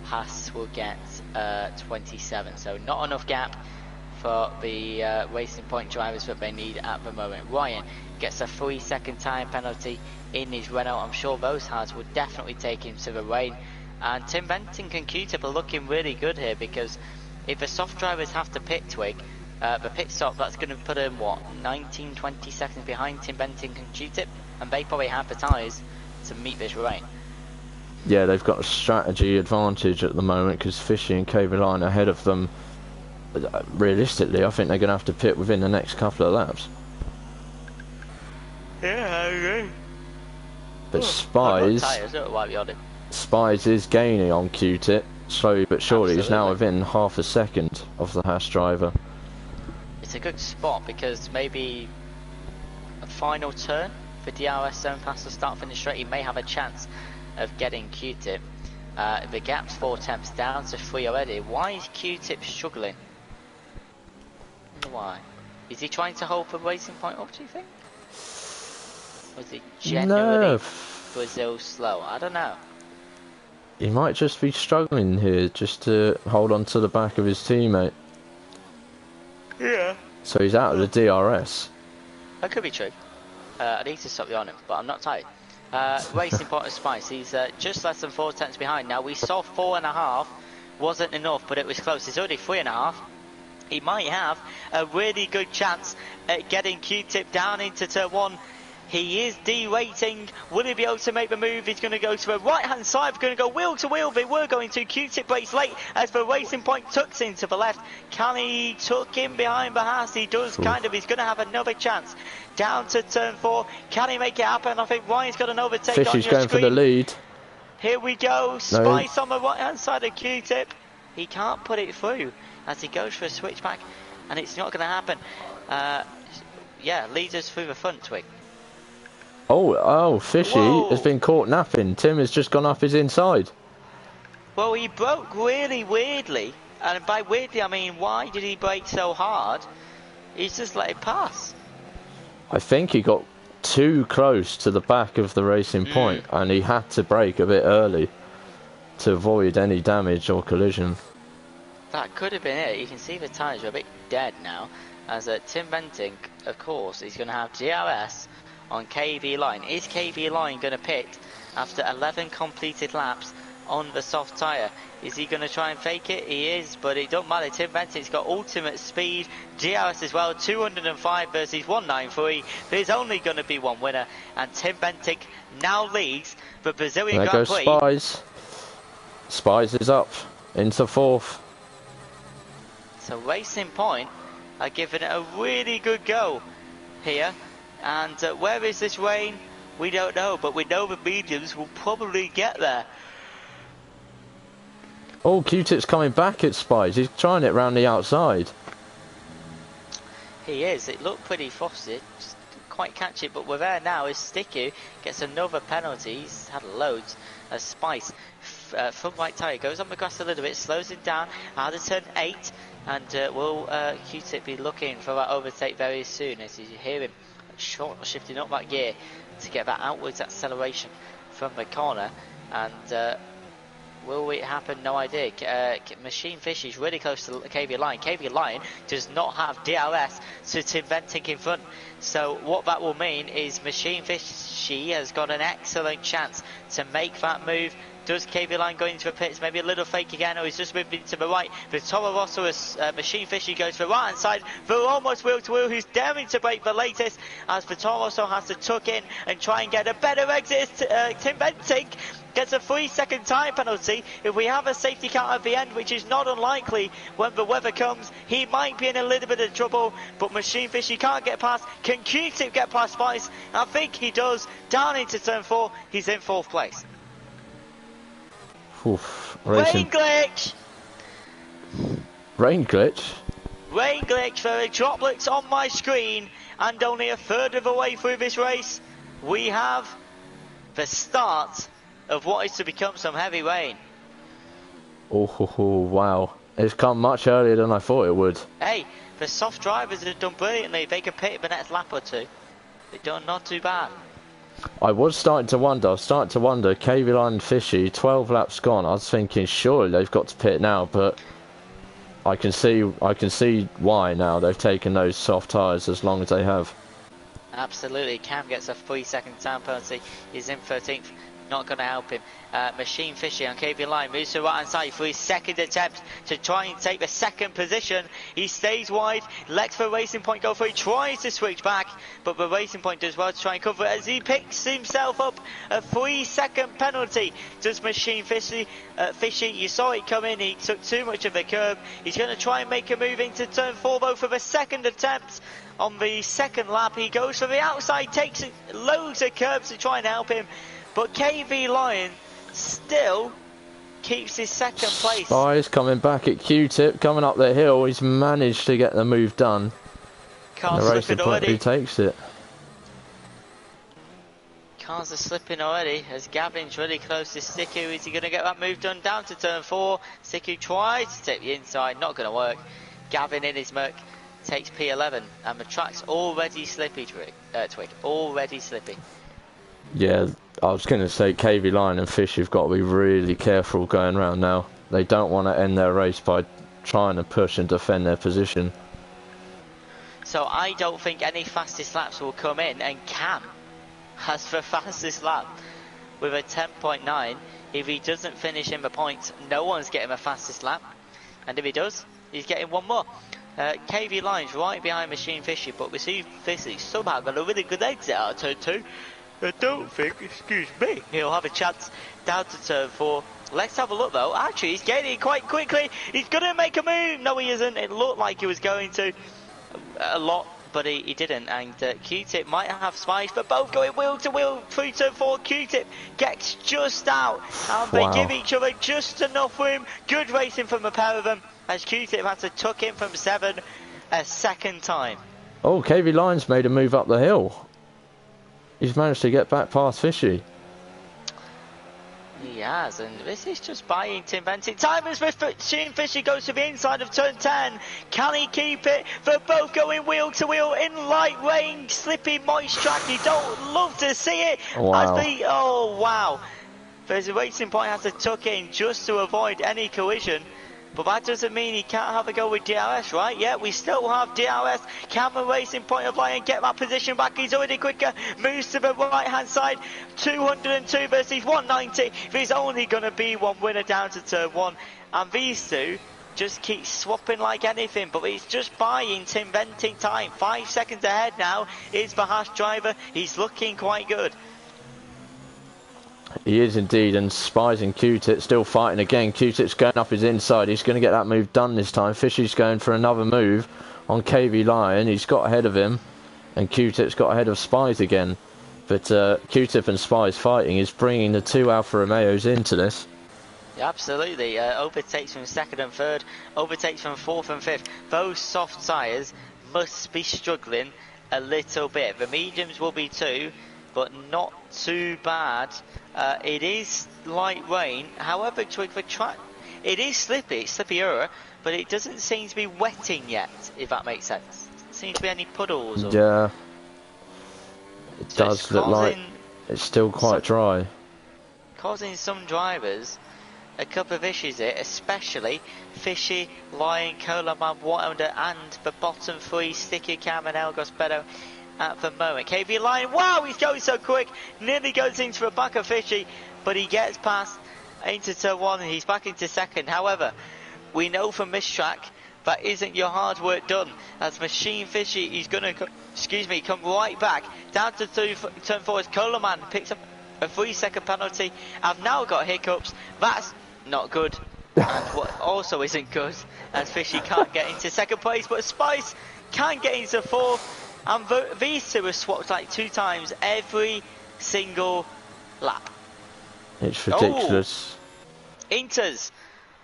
B: Haas will get 27, so not enough gap for the racing point drivers that they need at the moment. Ryan gets a 3-second time penalty in his Renault. I'm sure those Haas would definitely take him to the rain. And Tim Benting and Q-Tip are looking really good here, because if the soft drivers have to pit twig, the pit stop, that's going to put him, 19-20 seconds behind Tim Benting and Q-Tip, and they probably have the tyres to meet this rain.
A: Yeah, they've got a strategy advantage at the moment because Fishy and KB Line are ahead of them. Realistically, I think they're going to have to pit within the next couple of laps.
B: Yeah, I agree.
A: But Spies is gaining on Q-Tip, slowly but surely. He's now within half a second of the Haas driver.
B: It's a good spot because maybe a final turn for DRS zone past the start finish straight, he may have a chance of getting Q-Tip. The gap's 4/10 down to 3 already. Why is Q-Tip struggling? I wonder why. Is he trying to hold the racing point up, do you think? Or is he genuinely Brazil slow? I don't know.
A: He might just be struggling here just to hold on to the back of his teammate.
B: Yeah.
A: So he's out of the DRS.
B: That could be true. I need to stop you on him, but I'm not tight. Racing point of Spice, he's just less than 4/10 behind. Now we saw 4.5 wasn't enough, but it was close. He's already 3.5. He might have a really good chance at getting Q-Tip down into turn 1. He is derating. Will he be able to make the move? He's going to go to the right hand side. We're going to go wheel to wheel. They were going to. Q-Tip breaks late as the racing point tucks into the left. Can he tuck in behind the Haas? He does kind of. He's going to have another chance. Down to turn 4. Can he make it happen? I think Ryan's got an overtake
A: Fishy's
B: on your
A: going
B: screen.
A: for the lead.
B: Here we go. Spice on the right hand side of Q-Tip. He can't put it through as he goes for a switchback, and it's not going to happen. Leads us through the front, Twig.
A: Oh, Fishy has been caught napping. Tim has just gone up his inside.
B: Well, he broke really weirdly, and by weirdly I mean, why did he brake so hard? He's just let it pass.
A: I think he got too close to the back of the racing point, and he had to brake a bit early to avoid any damage or collision.
B: That could have been it. You can see the tyres are a bit dead now, as Tim Benting, of course, is going to have DRS on KB Line. Is KB Line going to pit after 11 completed laps on the soft tyre? Is he going to try and fake it? He is, but it don't matter. Tim Benting's got ultimate speed, DRS as well, 205 versus 193. There's only going to be one winner, and Tim Benting now leads the Brazilian Grand Prix.
A: There goes Spies. Spies is up into 4th.
B: So Racing Point are giving it a really good go here. And where is this rain? We don't know, but we know the mediums will probably get there.
A: Oh, Q-Tip's coming back at Spies. He's trying it round the outside.
B: He is. It looked pretty frosty. Just didn't quite catch it, but we're there now. As Sticky gets another penalty. He's had loads. As Spice, front right tyre, goes on the grass a little bit, slows him down. Out of turn 8, and will Q-Tip be looking for that overtake very soon, as you hear him shifting up that gear to get that outwards acceleration from the corner. And will it happen? No idea. Machine Fish is really close to KV Lion. KV Lion does not have DRS, so Tim Venting in front. So what that will mean is Machine Fishy has got an excellent chance to make that move. Does KV Lion go into the pits? Maybe a little fake again, or he's just moving to the right. But Toro Rosso as Machine Fishy goes to the right hand side. They're almost wheel to wheel. Who's daring to break the latest as Toro Rosso has to tuck in and try and get a better exit. Tim Venting gets a 3-second time penalty. If we have a safety car at the end, which is not unlikely when the weather comes, he might be in a little bit of trouble. But Machine Fish, he can't get past. Can Q-Tip get past Spice? I think he does. Down into turn 4, he's in 4th place.
A: Oof,
B: Rain glitch!
A: Rain glitch?
B: Rain glitch for the droplets on my screen, and only a third of the way through this race, we have the start of what is to become some heavy rain.
A: Oh, wow. It's come much earlier than I thought it would.
B: Hey, the soft drivers have done brilliantly. They can pit the next lap or two. They've done not too bad.
A: I was starting to wonder, KV Line and Fishy, 12 laps gone. I was thinking surely they've got to pit now, but I can see why now they've taken those soft tyres as long as they have.
B: Absolutely. Cam gets a 3-second time penalty. He's in 13th. Not going to help him. Machine Fishy on KV Line moves to the right hand side for his second attempt to try and take the second position. He stays wide, lets the Racing Point go through, tries to switch back, but the Racing Point does well to try and cover it as he picks himself up a 3-second penalty. Does Machine Fishy, you saw it come in, he took too much of the curb. He's going to try and make a move into turn 4 though for the second attempt. On the second lap, he goes for the outside, takes loads of curbs to try and help him. But KV Lion still keeps his second place.
A: Spies coming back at Q-Tip, coming up the hill. He's managed to get the move done.
B: Cars
A: the Racing Point who takes it.
B: Cars are slipping already as Gavin's really close to Sticky. Is he going to get that move done down to turn 4? Sticky tries to take the inside, not going to work. Gavin in his Merc takes P11 and the track's already slippy, Twig. Already slippy.
A: Yeah, I was going to say KV Lion and Fish have got to be really careful going around now. They don't want to end their race by trying to push and defend their position.
B: So I don't think any fastest laps will come in, and Cam has the fastest lap with a 10.9. If he doesn't finish in the points, no one's getting the fastest lap, and if he does, he's getting one more. KV Lion's right behind Machine Fishy, but Machine Fishy somehow got a really good exit out of turn 2. I don't think, excuse me, he'll have a chance down to turn 4. Let's have a look though. Actually, he's getting it quite quickly. He's going to make a move. No, he isn't. It looked like he was going to a lot, but he didn't. And Q-Tip might have Spice, but both going wheel to wheel through turn 4. Q-Tip gets just out, and they give each other just enough room. Good racing from the pair of them, as Q-Tip had to tuck in from 7 a second time.
A: Oh, KV Lion's made a move up the hill. He's managed to get back past Fishy.
B: He has, and this is just buying Tim Venting time as Machine Fishy goes to the inside of turn 10. Can he keep it? They're both going wheel to wheel in light rain, slippy, moist track. You don't love to see it.
A: Wow.
B: Oh wow. There's a Racing Point has to tuck in just to avoid any collision. But that doesn't mean he can't have a go with DRS, right? Yeah, we still have DRS. Can the Racing Point apply and get that position back? He's already quicker. Moves to the right-hand side. 202 versus 190. There's only going to be one winner down to turn 1. And these two just keep swapping like anything. But it's just buying Tim Venting time. 5 seconds ahead now is the Haas driver. He's looking quite good.
A: He is indeed, and Spies and Q-Tip still fighting again. Q-Tip's going up his inside. He's going to get that move done this time. Fishy's going for another move on KV Lion. He's got ahead of him, and Q-Tip's got ahead of Spies again. But Q-Tip and Spice fighting is bringing the two Alfa Romeos into this.
B: Yeah, absolutely. Overtakes from second and third, overtakes from fourth and fifth. Those soft tyres must be struggling a little bit. The mediums will be too, but not too bad. It is light rain. However, Twig, the track, it is slippy, it's slippier, but it doesn't seem to be wetting yet, if that makes sense. Doesn't seem to be any puddles. Or...
A: Yeah. It
B: so
A: does look like it's still quite dry.
B: Causing some drivers a couple of issues here, especially Fishy, Lion, Coleman, Wonder, and the bottom three, Sticky Cam and El Gospedo at the moment. KV Lion, wow, he's going so quick, nearly goes into the back of Fishy, but he gets past into turn one and he's back into second. However, we know from this track that isn't your hard work done, as Machine Fishy, he's going to, come right back down to turn four as Coleman picks up a 3-second penalty. I've now got hiccups. That's not good. And what also isn't good, as Fishy can't get into second place, but Spice can get into fourth. And these two are swapped like 2 times every single lap.
A: It's ridiculous.
B: Inters,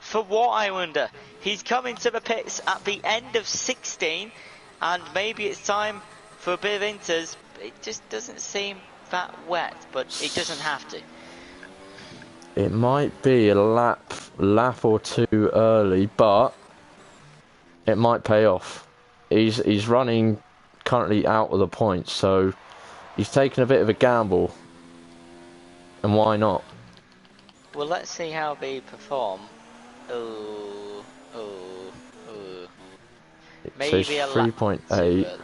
B: for what I wonder? He's coming to the pits at the end of 16, and maybe it's time for a bit of Inters. It just doesn't seem that wet, but it doesn't have to.
A: It might be a lap or two early, but it might pay off. He's running currently out of the points, so he's taking a bit of a gamble. And why not?
B: Well, let's see how they perform. Maybe a lap
A: 3.8.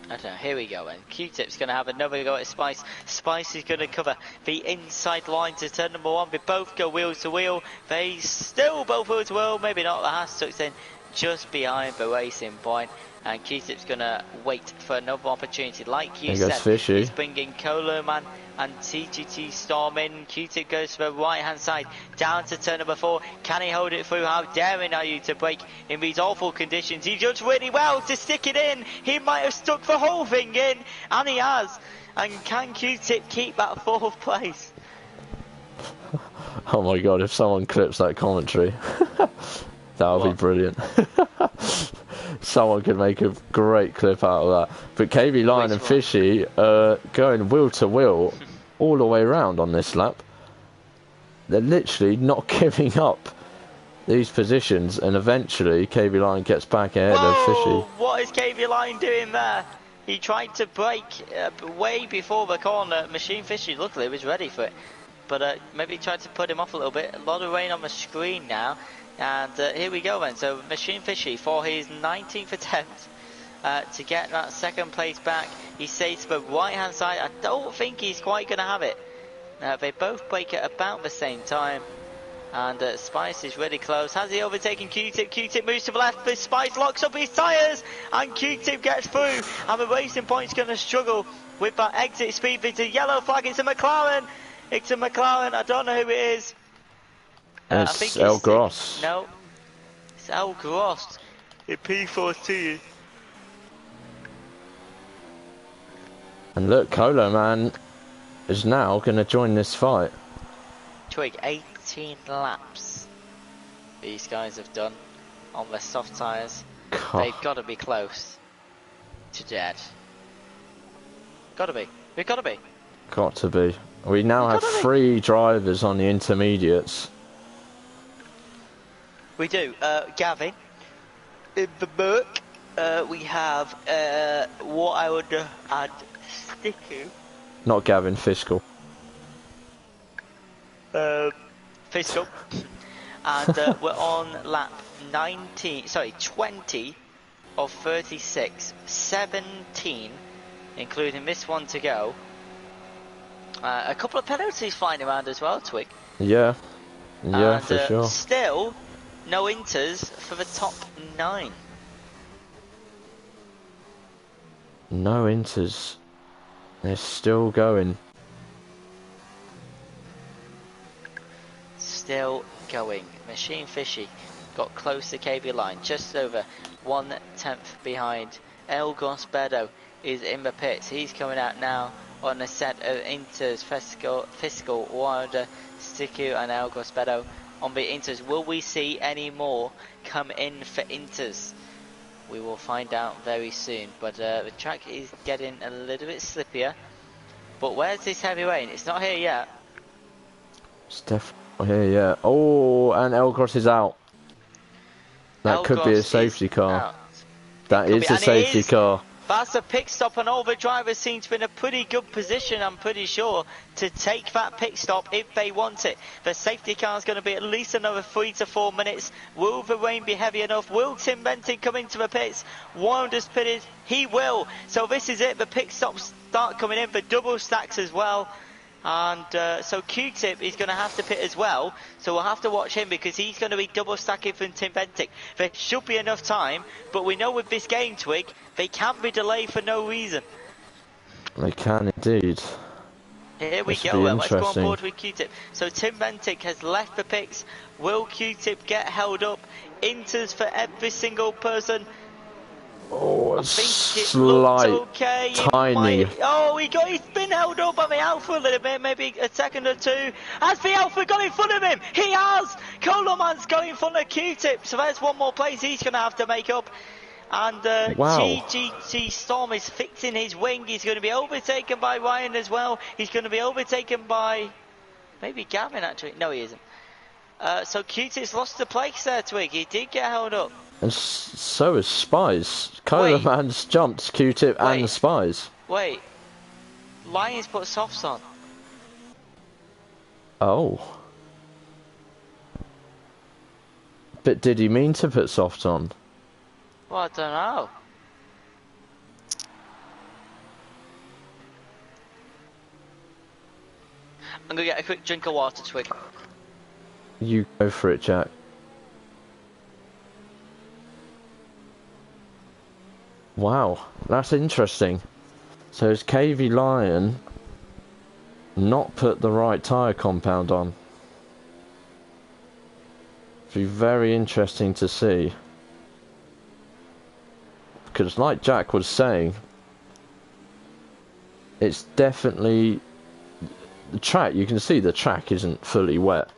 B: I don't know, here we go then. Q-Tip's going to have another go at Spice. Spice is going to cover the inside line to turn number one. They both go wheel to wheel. They still both wheel to wheel. Maybe not. The Haas tucks in just behind the racing point. And Q-Tip's going to wait for another opportunity. Like you said, he's bringing Coleman and TGT Storm in. Q-Tip goes to the right hand side down to turn number 4. Can he hold it through? How daring are you to brake in these awful conditions? He judged really well to stick it in. He might have stuck the whole thing in, and he has. And can Q-Tip keep that 4th place?
A: Oh my god, if someone clips that commentary, that would be brilliant. Someone could make a great clip out of that. But KB Lion and Fishy going wheel to wheel all the way around on this lap. They're literally not giving up these positions, and eventually KB Lion gets back ahead of Fishy.
B: What is KB Lion doing there? He tried to brake way before the corner. Machine Fishy luckily was ready for it, but maybe tried to put him off a little bit. A lot of rain on the screen now. And here we go then, so Machine Fishy for his 19th attempt to get that 2nd place back. He stays to the right hand side. I don't think he's quite going to have it. They both brake at about the same time. And Spice is really close. Has he overtaken Q-Tip? Q-Tip moves to the left, but Spice locks up his tyres. And Q-Tip gets through. And the Racing Point's going to struggle with that exit speed. It's a yellow flag, it's a McLaren. It's a McLaren, I don't know who it is.
A: I think it's El Gross.
B: No, it's El Gross in P14.
A: And look, Coleman is now going to join this fight.
B: Twig, 18 laps these guys have done on their soft tyres. They've got to be close to dead. Got to be. We've got to be.
A: Got to be. We now have 3 drivers on the intermediates.
B: We do. Gavin, in the Merc, we have what I would add Sticky.
A: Not Gavin, Fiscal.
B: Fiscal. And we're on lap 20 of 36. 17, including this one to go. A couple of penalties flying around as well, Twig.
A: Yeah. Yeah,
B: and,
A: for sure.
B: Still, no Inters for the top 9.
A: No Inters. They're still going.
B: Still going. Machine Fishy got close to KB Line, just over 1/10 behind. El Gospedo is in the pits. He's coming out now on a set of Inter's Fiscal, Wilder, Stiku and El Grospedo on the Inters. Will we see any more come in for Inters? We will find out very soon, but the track is getting a little bit slippier. But where's this heavy rain? It's not here yet.
A: It's definitely not here yet. Oh, and El Gros is out. That could be a safety car. That is a safety car.
B: That's a pit stop, and all the drivers seem to be in a pretty good position, I'm pretty sure, to take that pit stop if they want it. The safety car is going to be at least another 3 to 4 minutes. Will the rain be heavy enough? Will Tim Benton come into the pits? Wilder's pitted. He will. So this is it. The pit stops start coming in for double stacks as well. And so Q-Tip is going to have to pit as well, so we'll have to watch him because he's going to be double stacking from Tim Bentic. There should be enough time, but we know with this game twig, they can't be delayed for no reason.
A: They can indeed.
B: Here we go, let's go on board with Q-Tip. So Tim Bentic has left the pits. Will Q-Tip get held up? Inters for every single person.
A: Oh,
B: I think it looks okay.
A: Tiny.
B: He's been held up by the Alpha a little bit, maybe a second or two. Has the Alpha got in front of him? He has! Coleman's got in front of Q-Tip, so there's one more place he's going to have to make up. And GGT Storm is fixing his wing. He's going to be overtaken by Ryan as well. He's going to be overtaken by maybe Gavin, actually. No, he isn't. So Q-Tip's lost the place there, Twig. He did get held up.
A: And so is Spies. Coleman's jumped Q-Tip and Spies.
B: Wait. Lions put softs on.
A: Oh. But did he mean to put softs on?
B: Well, I don't know. I'm going to get a quick drink of water, Twig.
A: You go for it, Jack. Wow, that's interesting. So has KV Lion not put the right tyre compound on? It'll be very interesting to see. Because like Jack was saying, it's definitely... The track, you can see the track isn't fully wet.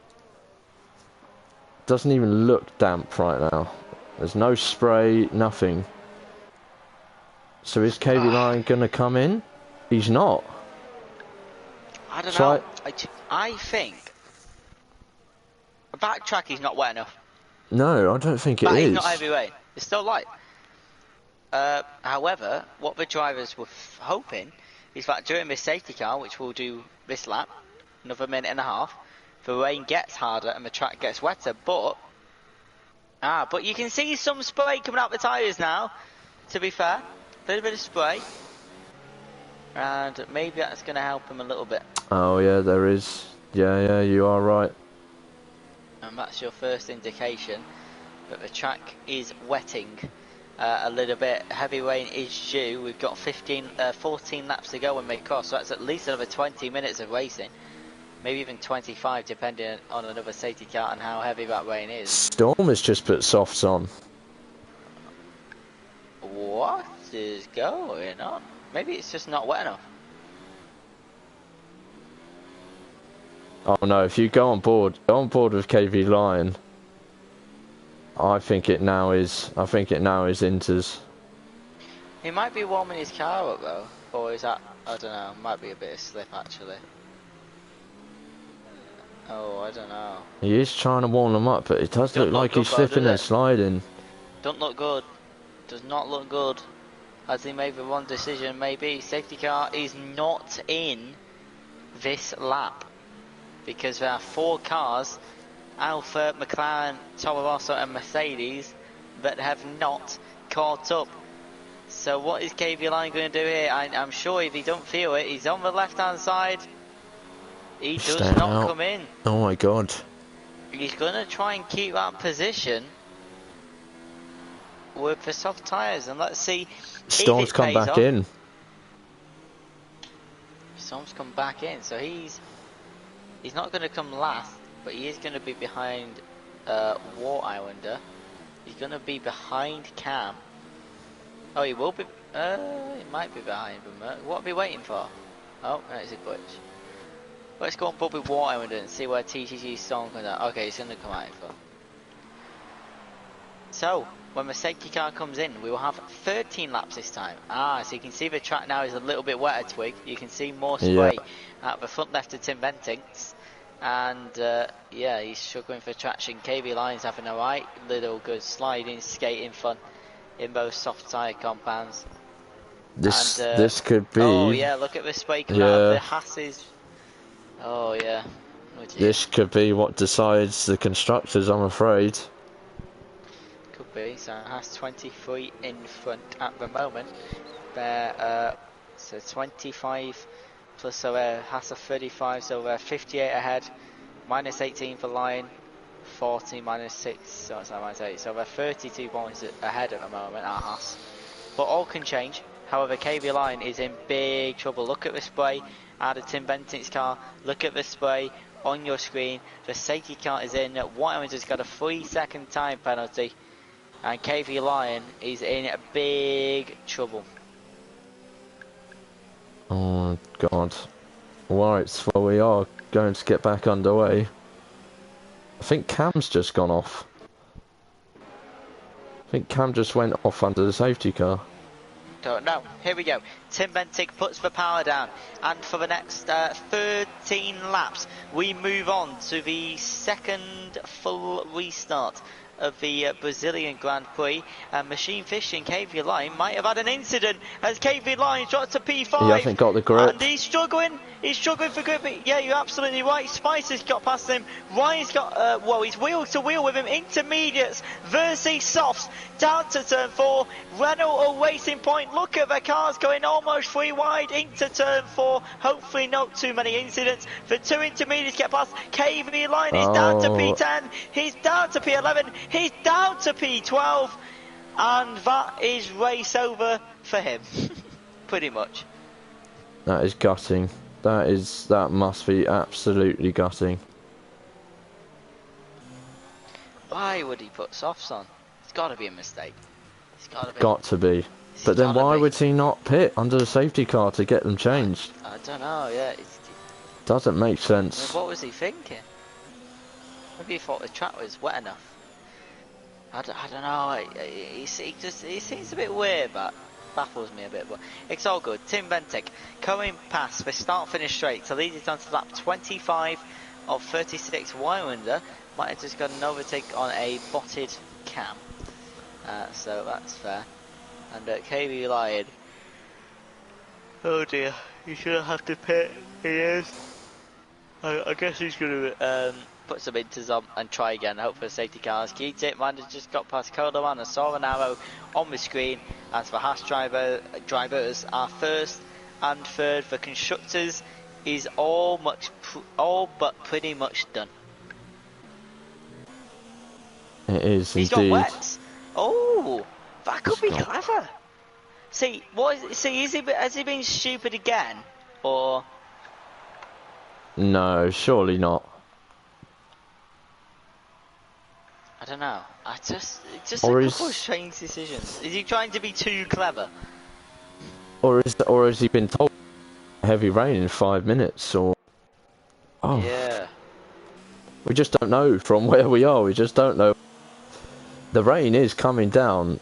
A: Doesn't even look damp right now. There's no spray, nothing. So is KV Lion going to come in? He's not.
B: I don't know. I think that track is not wet enough.
A: No, I don't think it is.
B: It's not heavy rain. It's still light. However, what the drivers were hoping is that during this safety car, which will do this lap, another minute and a half, the rain gets harder and the track gets wetter. But you can see some spray coming out the tyres now. To be fair. A little bit of spray, and maybe that's going to help him a little bit. Oh
A: yeah, there is. Yeah, you are right.
B: And that's your first indication that the track is wetting a little bit. Heavy rain is due. We've got 14 laps to go and make cross, so that's at least another 20 minutes of racing. Maybe even 25, depending on another safety car and how heavy that rain is.
A: Storm has just put softs on.
B: What is going on? Maybe it's just not wet enough.
A: Oh no, if you go on board with KV Lion, I think it now is Inters.
B: He might be warming his car up though, or is that, I don't know, might be a bit of slip actually. Oh, I don't know.
A: He is trying to warm them up, but it does look like he's slipping and sliding.
B: Don't look good. Does not look good. Has he made the wrong decision? Maybe. Safety car is not in this lap because there are 4 cars, Alfa, McLaren, Toro Rosso and Mercedes, that have not caught up. So what is KV Line going to do here? I'm sure if he don't feel it, he's on the left hand side. He does not come in.
A: Oh my god.
B: He's going to try and keep that position with the soft tyres, and let's see.
A: Storm's come back in.
B: Storm's come back in, so he's not going to come last, but he is going to be behind War Islander. He's going to be behind Cam. Oh, he will be. It might be behind them. What are we waiting for? Oh, it's a glitch. Let's go on Bobby Water and see where TTG Storm comes out. Okay, it's going to come out for. So, when the safety car comes in, we will have 13 laps this time. So you can see the track now is a little bit wetter, Twig. You can see more spray at the front left of Tim Bentings. And, yeah, he's struggling for traction. KB Lyon's having a right little good sliding, skating fun in both soft tyre compounds.
A: This could be.
B: Oh, yeah, look at the spray coming out of the Hasses. Oh, yeah. Oh,
A: this could be what decides the constructors, I'm afraid.
B: Could be. So it has 23 in front at the moment. They're so 25 plus, so has a 35, so they're 58 ahead. Minus 18 for Lion, 40 minus 6, so it's minus 8. So they're 32 points ahead at the moment at Haas. But all can change. However, KB Lion is in big trouble. Look at the spray out of Tim Bentinck's car. Look at the spray on your screen. The safety car is in. Whiteman's has got a 3-second time penalty. And KV Lion is in big trouble.
A: Oh God. Right, well we are going to get back underway. I think Cam's just gone off. I think Cam just went off under the safety car.
B: Don't know. Here we go. Tim Bentinck puts the power down. And for the next 13 laps, we move on to the second full restart of the Brazilian Grand Prix. And Machine Fishing KV Line might have had an incident as KV Line dropped to P5.
A: He hasn't got the grip.
B: And he's struggling for grip. Yeah, you're absolutely right. Spicer's got past him. Ryan's got, well, he's wheel to wheel with him. Intermediates versus softs. Down to turn 4. Renault a racing point. Look at the cars going almost 3 wide into turn 4. Hopefully not too many incidents. The 2 intermediates get past. KV Line is down to P10. He's down to P11. He's down to P12. And that is race over for him. Pretty much.
A: That is gutting. That must be absolutely gutting.
B: Why would he put softs on? It's got to be a mistake. It's
A: got to be. But then why would he not pit under the safety car to get them changed?
B: I don't know, yeah.
A: Doesn't make sense.
B: I mean, what was he thinking? Maybe he thought the track was wet enough. I don't know. He seems a bit weird, but baffles me a bit. But it's all good. Tim Bentinck coming past the start-finish straight to lead it on to lap 25 of 36. Wylander might have just got an overtake on a botted Cam. So that's fair. And KB Lion. Oh dear, he shouldn't have to pit. He is. I guess he's going to put some inters on and try again. Hope for safety cars. Keith Titman has just got past Kodoman and saw an arrow on the screen. As for Haas drivers are first and third. For constructors is all but pretty much done.
A: It is
B: He's
A: indeed.
B: got wets. Oh, that could be clever. See, has he been stupid again, or?
A: No, surely not.
B: I don't know. Just a couple of strange decisions. Is he trying to be too clever?
A: Or has he been told heavy rain in 5 minutes? Or
B: Yeah.
A: We just don't know from where we are. We just don't know. The rain is coming down.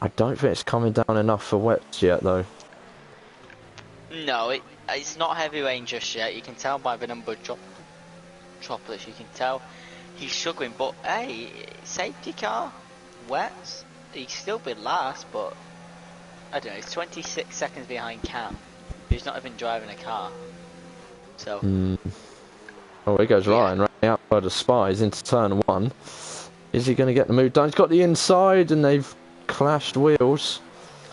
A: I don't think it's coming down enough for wets yet, though.
B: No, it's not heavy rain just yet. You can tell by the number of droplets. You can tell he's struggling. But hey, safety car, wets. He's still been last, but I don't know. He's 26 seconds behind Cam, who's not even driving a car. So.
A: Oh, here goes Ryan, right out by the spies into turn 1. Is he going to get the move done? He's got the inside, and they've clashed wheels.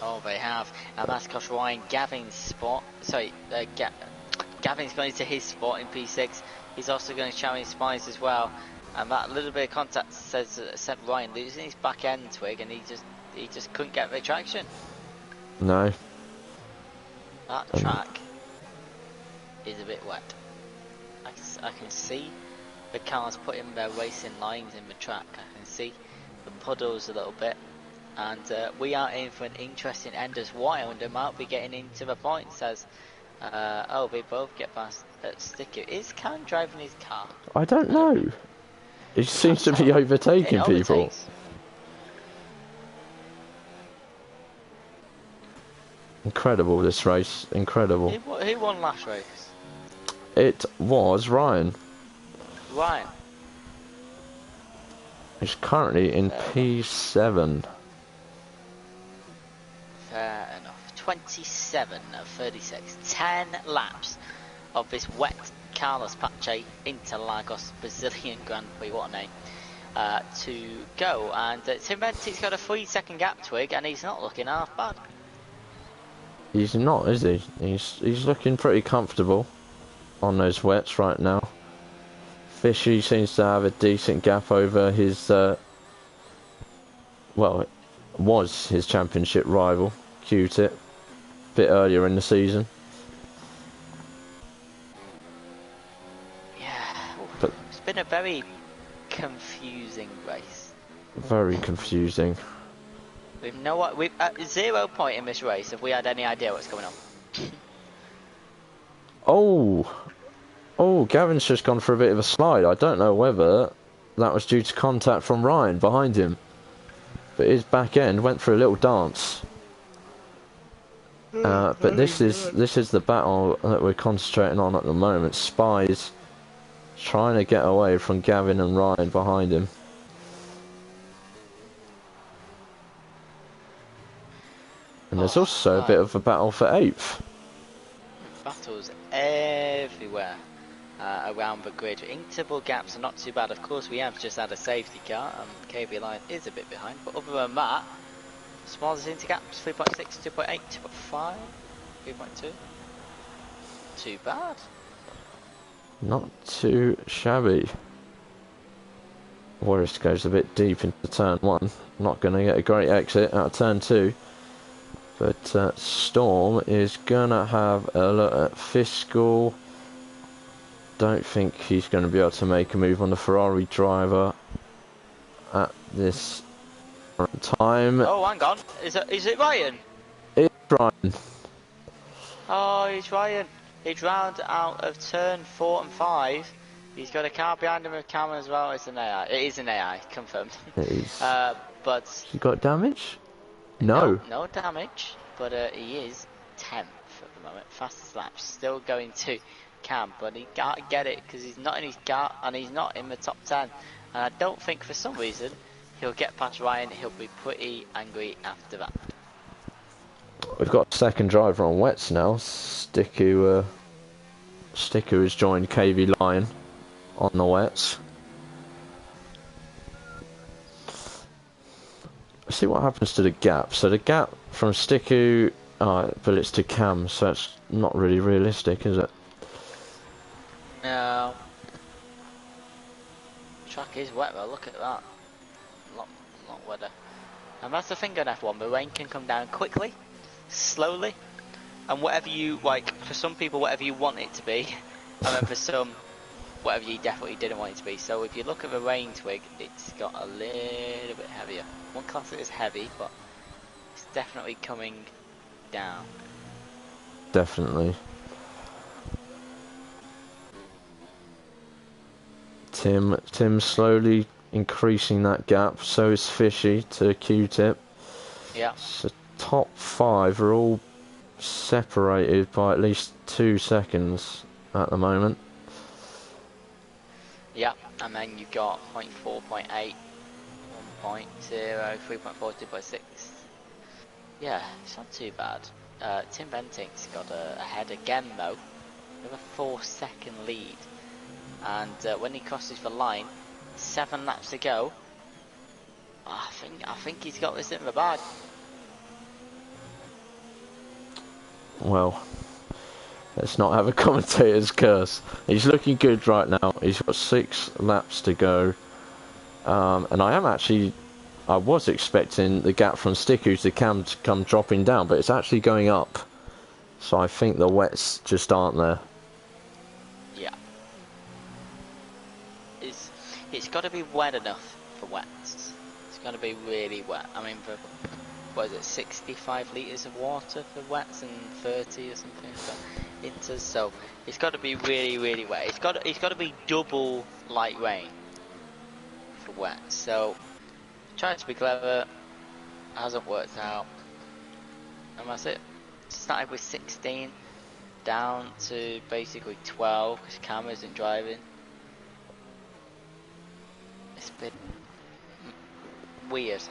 B: Oh, they have, and that's cost Ryan Gavin's spot. Sorry, Gavin's going into his spot in P6. He's also going to challenge Spies as well, and that little bit of contact sent Ryan losing his back end twig, and he just couldn't get the traction.
A: No.
B: That track is a bit wet. I can see the cars putting their racing lines in the track. I can see the puddles a little bit. and we are in for an interesting end as well, and might be getting into the points as we both get past Sticky. Is Cam driving his car?
A: I don't know. He seems to be overtaking people. Incredible, this race. Incredible.
B: Who won last race?
A: It was Ryan.
B: Ryan.
A: He's currently in P7.
B: Fair enough. 27 of 36. 10 laps of this wet Carlos Pache Interlagos Brazilian Grand Prix. What a name. To go. And Tim Bentinck's got a 3-second gap, Twig, and he's not looking half bad.
A: He's not, is he? He's looking pretty comfortable on those wets right now. Fishy seems to have a decent gap over his, well, it was his championship rival, Q-Tip, a bit earlier in the season.
B: Yeah, but it's been a very confusing race.
A: Very confusing.
B: We've at 0 point in this race have we had any idea what's going on.
A: Oh, Gavin's just gone for a bit of a slide. I don't know whether that was due to contact from Ryan behind him. But his back end went for a little dance. But this is the battle that we're concentrating on at the moment. Spies trying to get away from Gavin and Ryan behind him. And there's also a bit of a battle for 8th.
B: Battles everywhere around the grid. Interval gaps are not too bad. Of course, we have just had a safety car, and KB line is a bit behind. But other than that, smallest intergaps 3.6, 2.8, 2.5, 3.2. Too bad.
A: Not too shabby. Warris goes a bit deep into turn 1. Not going to get a great exit out of turn 2. But Storm is going to have a look at Fiscal. Don't think he's going to be able to make a move on the Ferrari driver at this time.
B: Oh, hang on. Is it Ryan?
A: It's Ryan.
B: Oh, it's Ryan. He's round out of turn 4 and 5. He's got a car behind him with camera as well. It's an AI. It is an AI, confirmed.
A: It is.
B: But
A: he got damage? No.
B: No damage, but he is 10th at the moment. Fastest lap, still going to Cam, but he can't get it because he's not in his car and he's not in the top 10. And I don't think for some reason he'll get past Ryan. He'll be pretty angry after that.
A: We've got a second driver on wets now. Sticker has joined KV Lion on the wets. See what happens to the gap. So the gap from Stiku, but it's to Cam, so it's not really realistic, is it?
B: No. Track is wet though, look at that. Lot wetter. And that's the thing on F1, the rain can come down quickly, slowly, and whatever you, like, for some people whatever you want it to be, and then for some, whatever you definitely didn't want it to be. So if you look at the rain twig, it's got a little bit heavier. One class it is heavy, but it's definitely coming down.
A: Definitely. Tim slowly increasing that gap, so is Fishy to Q-Tip.
B: Yeah.
A: So top 5 are all separated by at least 2 seconds at the moment.
B: Yeah, and then you've got 0.4, 0.8, 1.0, 3.4, 2.6. Yeah, it's not too bad. Tim Bentinck's got ahead again though, with a 4-second lead. And when he crosses the line, 7 laps to go. I think he's got this in the bag.
A: Well, let's not have a commentator's curse. He's looking good right now. He's got 6 laps to go. And I was expecting the gap from Stiku to Cam to come dropping down, but it's actually going up. So I think the wets just aren't there.
B: Yeah. It's got to be wet enough for wets. It's going to be really wet. I mean, for, what is it, 65 litres of water for wets and 30 or something for inters. So it's got to be really, really wet. It's got to be double light rain for wet. So tried to be clever, hasn't worked out, and that's it. Started with 16, down to basically 12 because Cam isn't driving. It's been weird.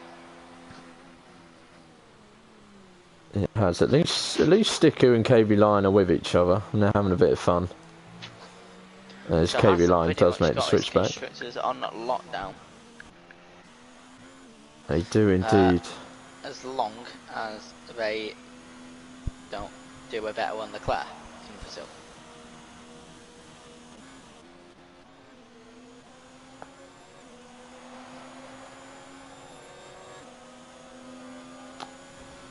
A: It has. At least Sticker and KB Line are with each other and they're having a bit of fun. As
B: So
A: KB Line does make the switch back.
B: Constructors on lockdown.
A: They do indeed.
B: As long as they don't do a better one, Leclerc in Brazil.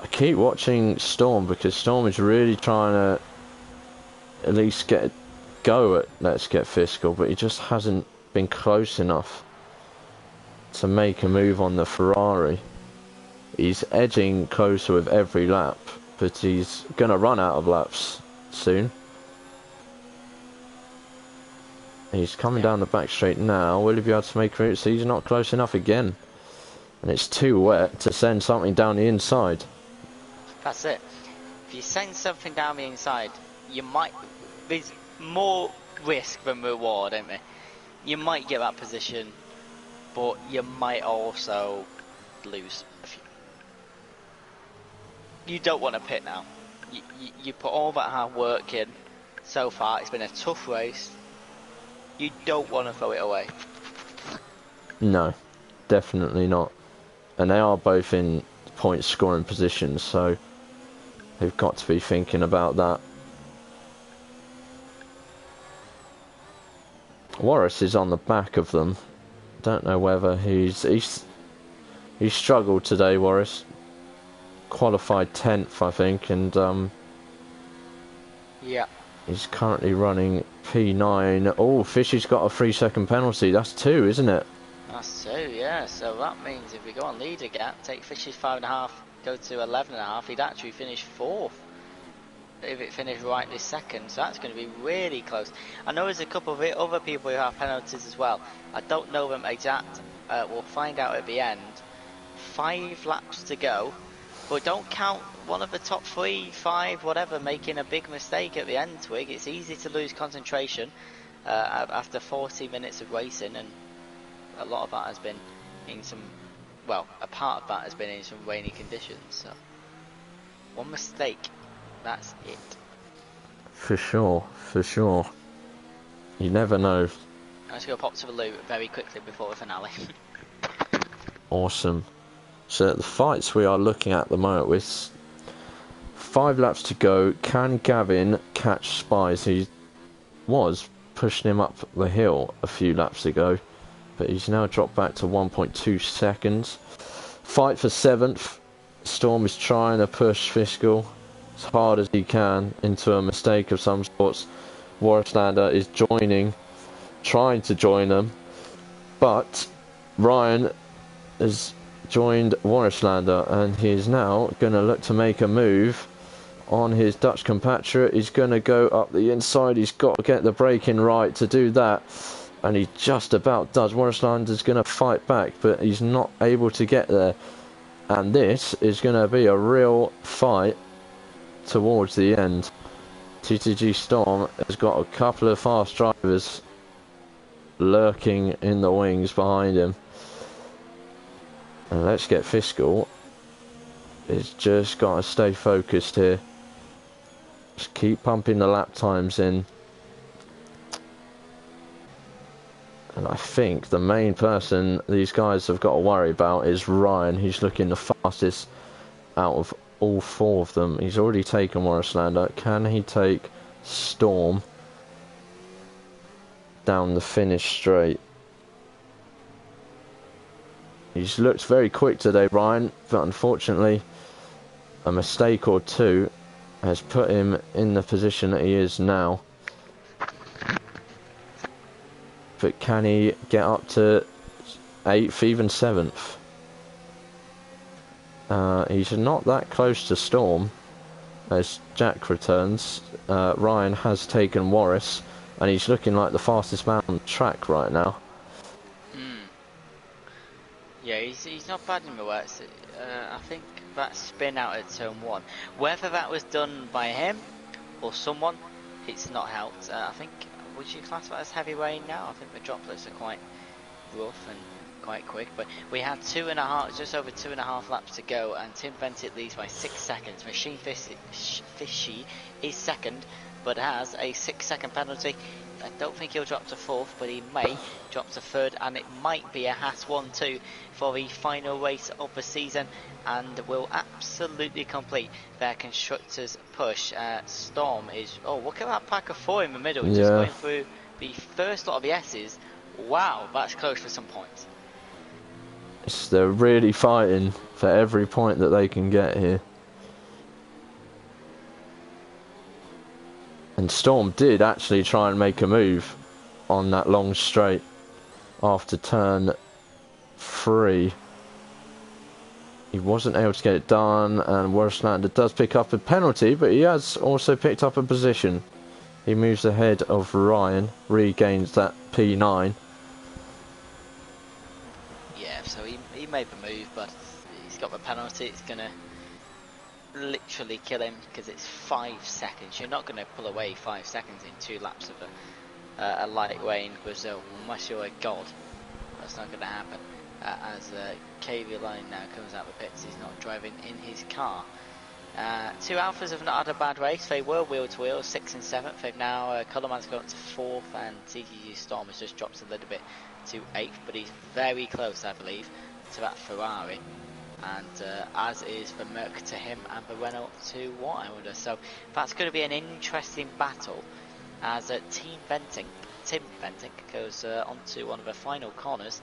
A: I keep watching Storm because Storm is really trying to at least get a go at Let's Get Fiscal, but he just hasn't been close enough to make a move on the Ferrari. He's edging closer with every lap, but he's going to run out of laps soon. He's coming down the back straight now. Will he be able to make routes? He's not close enough again. And it's too wet to send something down the inside.
B: That's it. If you send something down the inside, you might... There's more risk than reward, isn't there? You might get that position, but you might also lose a few. You don't want to pit now. You put all that hard work in so far. It's been a tough race. You don't want to throw it away.
A: No, definitely not. And they are both in point scoring positions, so they've got to be thinking about that. Warris is on the back of them. Don't know whether he's struggled today, Warris. Qualified 10th, I think, and
B: yeah.
A: He's currently running P9. Oh, Fishy's got a 3-second penalty. That's 2, isn't it?
B: That's 2, yeah. So that means if we go on leader gap, take Fishy's 5.5, go to 11.5, he'd actually finish 4th. If it finished right this second, so that's going to be really close. I know there's a couple of other people who have penalties as well. I don't know them exact. We'll find out at the end. 5 laps to go, but don't count one of the top 3, 5, whatever, making a big mistake at the end, Twig. It's easy to lose concentration after 40 minutes of racing, and a lot of that has been in some, well, a part of that has been in some rainy conditions. So one mistake. That's it.
A: For sure, for sure. You never know.
B: I'm just going to pop to the loot very quickly before the finale.
A: Awesome. So the fights we are looking at the moment with 5 laps to go. Can Gavin catch Spies? He was pushing him up the hill a few laps ago, but he's now dropped back to 1.2 seconds. Fight for 7th. Storm is trying to push Fiscal as hard as he can into a mistake of some sorts. Warrislander is trying to join them, but Ryan has joined Warrislander and he is now going to look to make a move on his Dutch compatriot. He's going to go up the inside. He's got to get the braking right to do that, and he just about does. Warrislander's going to fight back, but he's not able to get there, and this is going to be a real fight towards the end. TTG Storm has got a couple of fast drivers lurking in the wings behind him, and Let's Get Fiscal is just got to stay focused here. Just keep pumping the lap times in, and I think the main person these guys have got to worry about is Ryan. He's looking the fastest out of all 4 of them. He's already taken Warrislander. Can he take Storm down the finish straight? He's looked very quick today, Ryan, but unfortunately a mistake or two has put him in the position that he is now. But can he get up to 8th, even 7th? He's not that close to Storm as Jack returns. Ryan has taken Morris, and he's looking like the fastest man on the track right now.
B: Yeah, he's not bad in the works. I think that spin out at turn 1, whether that was done by him or someone, it's not helped. I think, would you class that as heavy rain now? I think the droplets are quite rough and quite quick, but we have just over 2.5 laps to go, and Tim Ventit leads by 6 seconds. Machine Fishy is second, but has a 6-second penalty. I don't think he'll drop to 4th, but he may drop to 3rd, and it might be a Haas 1-2 for the final race of the season, and will absolutely complete their constructors push. Storm is, oh, look at that pack of 4 in the middle, just going through the first lot of the S's. Wow, that's close for some points.
A: They're really fighting for every point that they can get here. And Storm did actually try and make a move on that long straight after turn 3. He wasn't able to get it done, and Worslander does pick up a penalty, but he has also picked up a position. He moves ahead of Ryan, regains that P9.
B: Yeah, so he made the move, but he's got the penalty. It's going to literally kill him because it's 5 seconds. You're not going to pull away 5 seconds in 2 laps of a light rain Brazil, unless you're a god. That's not going to happen. As KV Line now comes out of the pits, he's not driving in his car. 2 Alphas have not had a bad race. They were wheel to wheel, 6th and 7th. They've now Coloman's got to 4th, and TTG Storm has just dropped a little bit to 8th, but he's very close, I believe, to that Ferrari. And as is the Merc to him and the Renault to what, I wonder. So that's going to be an interesting battle as Tim Venting goes onto one of the final corners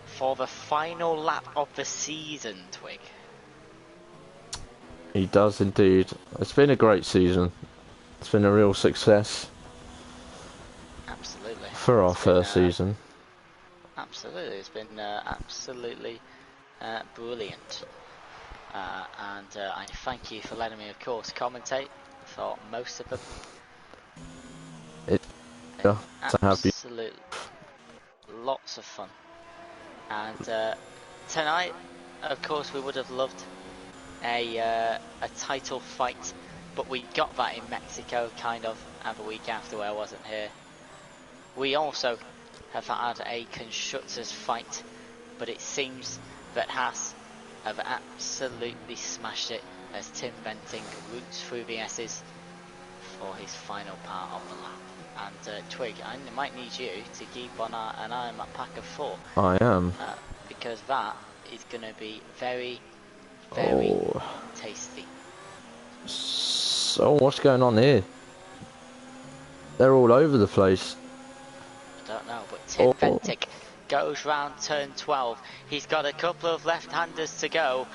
B: for the final lap of the season, Twig.
A: He does indeed. It's been a great season. It's been a real success.
B: Absolutely.
A: For our first season.
B: Absolutely. It's been absolutely brilliant. And I thank you for letting me, of course, commentate for most of them.
A: To have you.
B: Absolutely. Lots of fun. And tonight, of course, we would have loved a title fight, but we got that in Mexico, kind of, and the week after where I wasn't here. We also have had a constructors fight, but it seems that Haas have absolutely smashed it as Tim Venting roots through the S's for his final part of the lap. And Twig, I might need you to keep an eye on that pack of 4.
A: I am.
B: Because that is going to be very, very tasty.
A: So what's going on here? They're all over the place.
B: I don't know, but Tim Ventic goes round turn 12. He's got a couple of left-handers to go,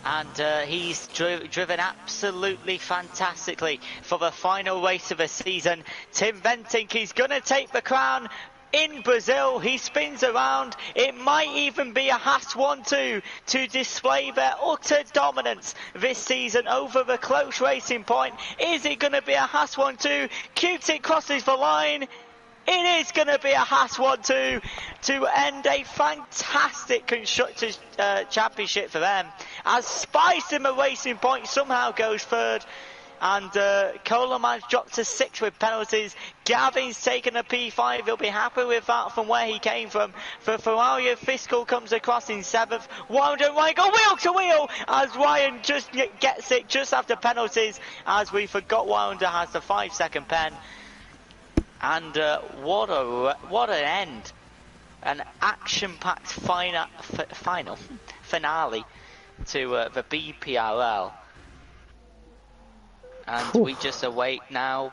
B: and he's driven absolutely fantastically for the final race of the season. Tim Venting, he's going to take the crown in Brazil. He spins around. It might even be a Haas 1-2 to display their utter dominance this season over the close racing point. Is it going to be a Haas 1-2? Q-Tip crosses the line. It is going to be a Haas 1-2 to end a fantastic Constructors' Championship for them. As Spice in the racing point somehow goes third. And Coleman's dropped to 6 with penalties. Gavin's taken a P5. He'll be happy with that from where he came from. For Ferrari, Fiscal comes across in 7th. Wilder and Ryan go wheel to wheel as Ryan just gets it just after penalties. As we forgot, Wilder has the 5-second pen. And what an end. An action-packed finale to the BPRL. And we just await now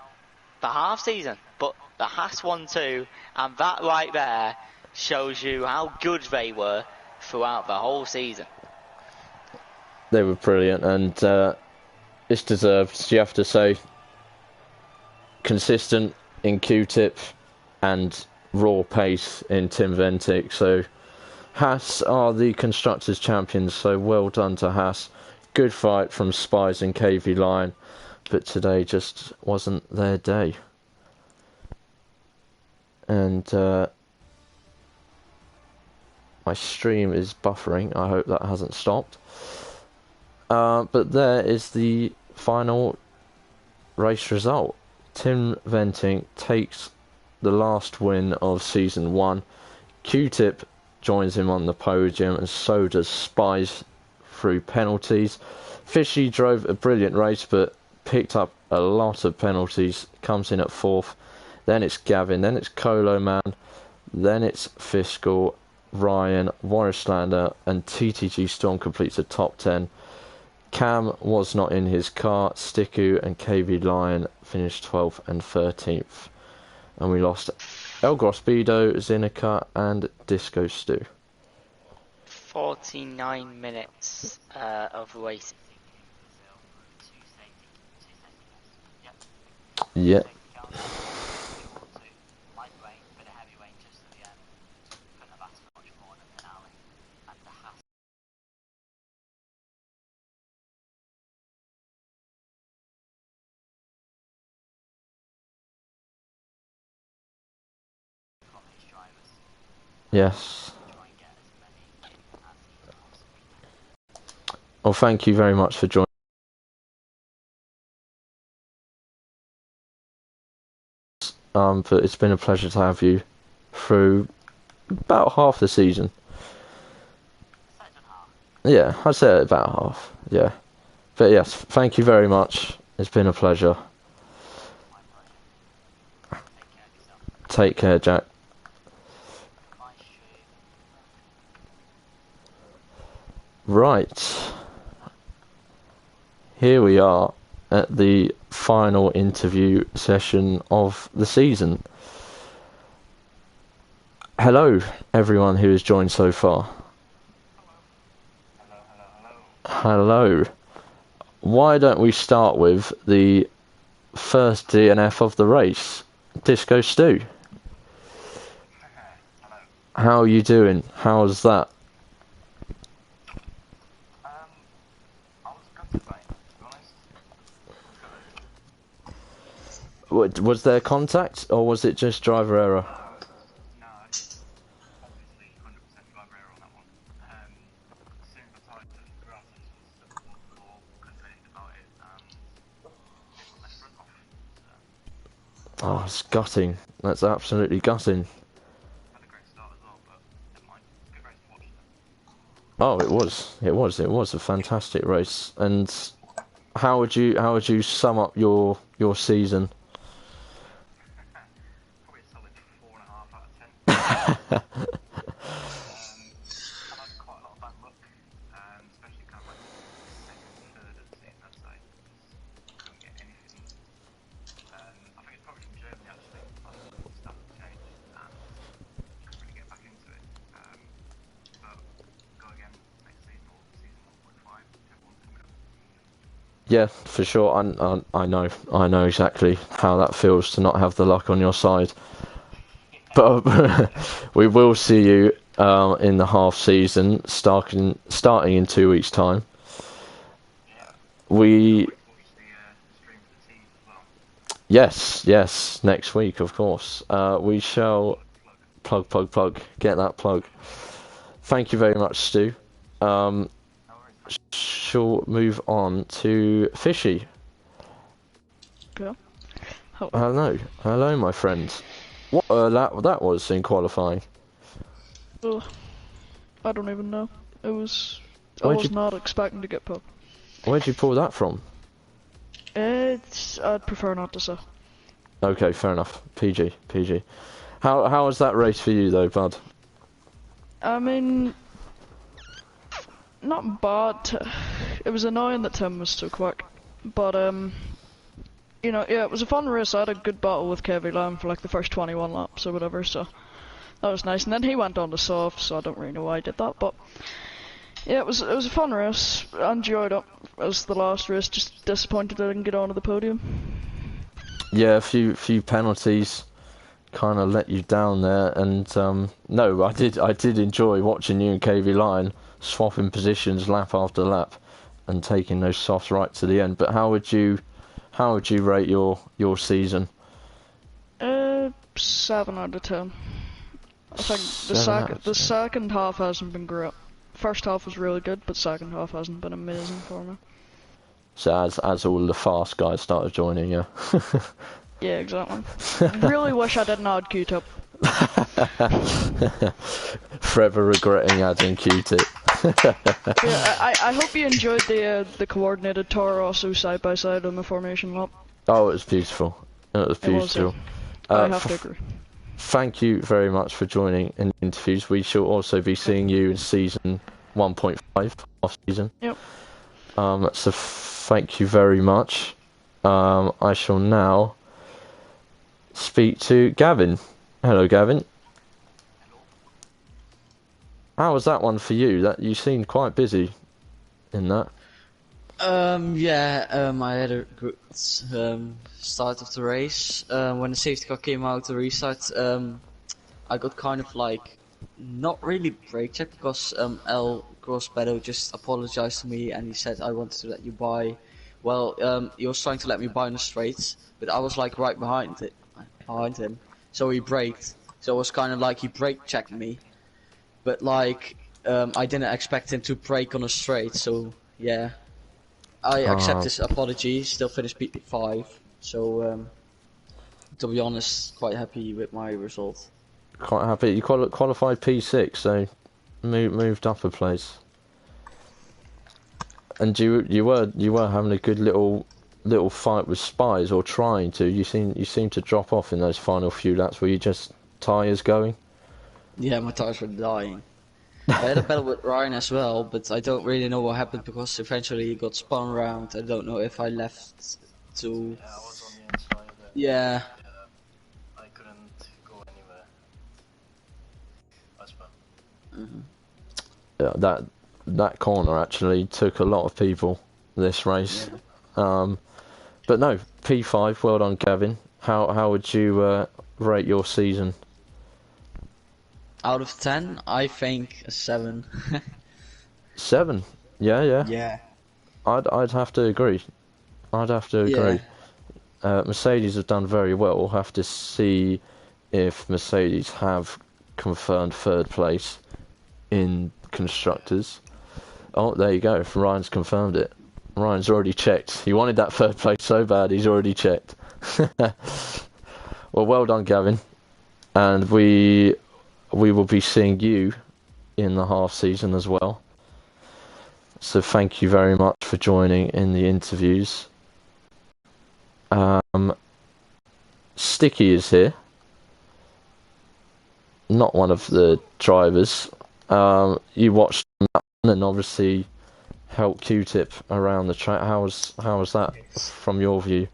B: the half season. But the Haas 1-2, and that right there shows you how good they were throughout the whole season.
A: They were brilliant, and it's deserved, you have to say. Consistent in Q-Tip and raw pace in Tim Ventic. So Haas are the Constructors' champions, so well done to Haas. good fight from Spies and KV Line, but today just wasn't their day. And my stream is buffering. I hope that hasn't stopped. But there is the final race result. Tim Venting takes the last win of Season 1. Q-Tip joins him on the podium, and so does Spies through penalties. Fishy drove a brilliant race, but picked up a lot of penalties. Comes in at 4th. Then it's Gavin. Then it's Colo Man. Then it's Fiscal, Ryan, Warrislander, and TTG Storm completes the top 10. Cam was not in his car. Sticku and KV Lion finished 12th and 13th. And we lost Elgros Speedo, Zinica, and Disco Stew.
B: 49 minutes of racing.
A: Yeah. Yes. Well, thank you very much for joining. But it's been a pleasure to have you through about half the season. Yeah, I'd say about half. Yeah. But yes, thank you very much. It's been a pleasure. Take care, Jack. Right. Here we are at the final interview session of the season. Hello, everyone who has joined so far. Hello. Why don't we start with the first DNF of the race, Disco Stew? How are you doing? How's that? Was there contact, or was it just driver error?
C: No, it's obviously 100% driver error on that one. As soon as I typed the grass was the ball, couldn't do anything about it, it got my front off.
A: Oh, it's gutting. That's absolutely gutting.
C: Had a great start as well, but never mind. Good race to watch
A: Oh,
C: though.
A: it was a fantastic race. And how would you sum up your season?
C: Probably a solid 4.5 out of 10. I've had quite a lot of bad luck, especially kind of like second, third of the season, I'd say. Just couldn't get anything. I think it's probably from Germany actually. Stuff changed and couldn't really get back into it. But go again next season or season 1.5, whichever one's coming up.
A: Yeah, for sure. I know exactly how that feels to not have the luck on your side. But we will see you in the half season starting in 2 weeks' time.
C: Yeah.
A: We
C: Look forward to the stream for the teams as well.
A: yes, next week of course. We shall plug. Get that plug. Thank you very much, Stu.
C: No worries.
A: Shall move on to Fishy.
D: Yeah.
A: Hello, my friend. What lap that was in qualifying?
D: Ugh. I don't even know. I was not expecting to get put.
A: Where'd you pull that from?
D: I'd prefer not to say.
A: Okay, fair enough. PG. How was that race for you though, bud?
D: I mean, not bad. It was annoying that Tim was so quick, but you know, yeah, it was a fun race. I had a good battle with KV Lamb for like the first 21 laps or whatever, so that was nice. And then he went on to soft, so I don't really know why I did that, but yeah, it was a fun race. I enjoyed it. It was the last race. Just disappointed I didn't get onto the podium.
A: Yeah, a few penalties kind of let you down there, and no, I did enjoy watching you and KV Line swapping positions lap after lap. and taking those softs right to the end. But how would you rate your season?
D: 7 out of 10. I think the
A: 7
D: second half hasn't been great. First half was really good, but second half hasn't been amazing for me.
A: So as all the fast guys started joining, yeah.
D: Yeah, exactly. Really wish I didn't add Q-tip.
A: Forever regretting adding Q-tip.
D: Yeah, I hope you enjoyed the coordinated Toro Rosso side by side on the formation lap.
A: Oh, it was beautiful. It was beautiful.
D: I have to agree.
A: Thank you very much for joining in the interviews. We shall also be seeing you in season 1.5 off season.
D: Yep.
A: So thank you very much. I shall now speak to Gavin. Hello, Gavin. How was that one for you? That you seemed quite busy in that.
E: I had a good start of the race. When the safety car came out, the restart, I got kind of like not really brake checked because El Grosbedo just apologized to me and he said I wanted to let you by. Well, he was trying to let me by on the straights, but I was like right behind him, so he braked. So it was kind of like he brake checked me, but like I didn't expect him to brake on a straight. So yeah. I accept his apology, still finished P5, so to be honest, quite happy with my result.
A: Quite happy. You qualified P6, so moved up a place. And you were having a good little fight with Spies, or trying to. You seem to drop off in those final few laps. Were you just tyres going?
E: Yeah, my tyres were dying. I had a battle with Ryan as well, but I don't really know what happened because eventually he got spun around. I don't know if I left to...
C: Yeah, I was on the inside there.
E: Yeah.
C: I couldn't go anywhere. That's fun.
A: Yeah, that corner actually took a lot of people this race.
E: Yeah.
A: But no, P5. Well done, Gavin. How would you rate your season?
E: Out of 10, I think a 7.
A: 7. Yeah.
E: Yeah.
A: I'd have to agree.
E: Yeah.
A: Mercedes have done very well. We'll have to see if Mercedes have confirmed third place in constructors. Oh, there you go. Ryan's confirmed it. Ryan's already checked. He wanted that third place so bad, he's already checked. Well done, Gavin. And we will be seeing you in the half season as well. So thank you very much for joining in the interviews. Sticky is here. Not one of the drivers. You watched that one and obviously helped Q-Tip around the track. How was that from your view?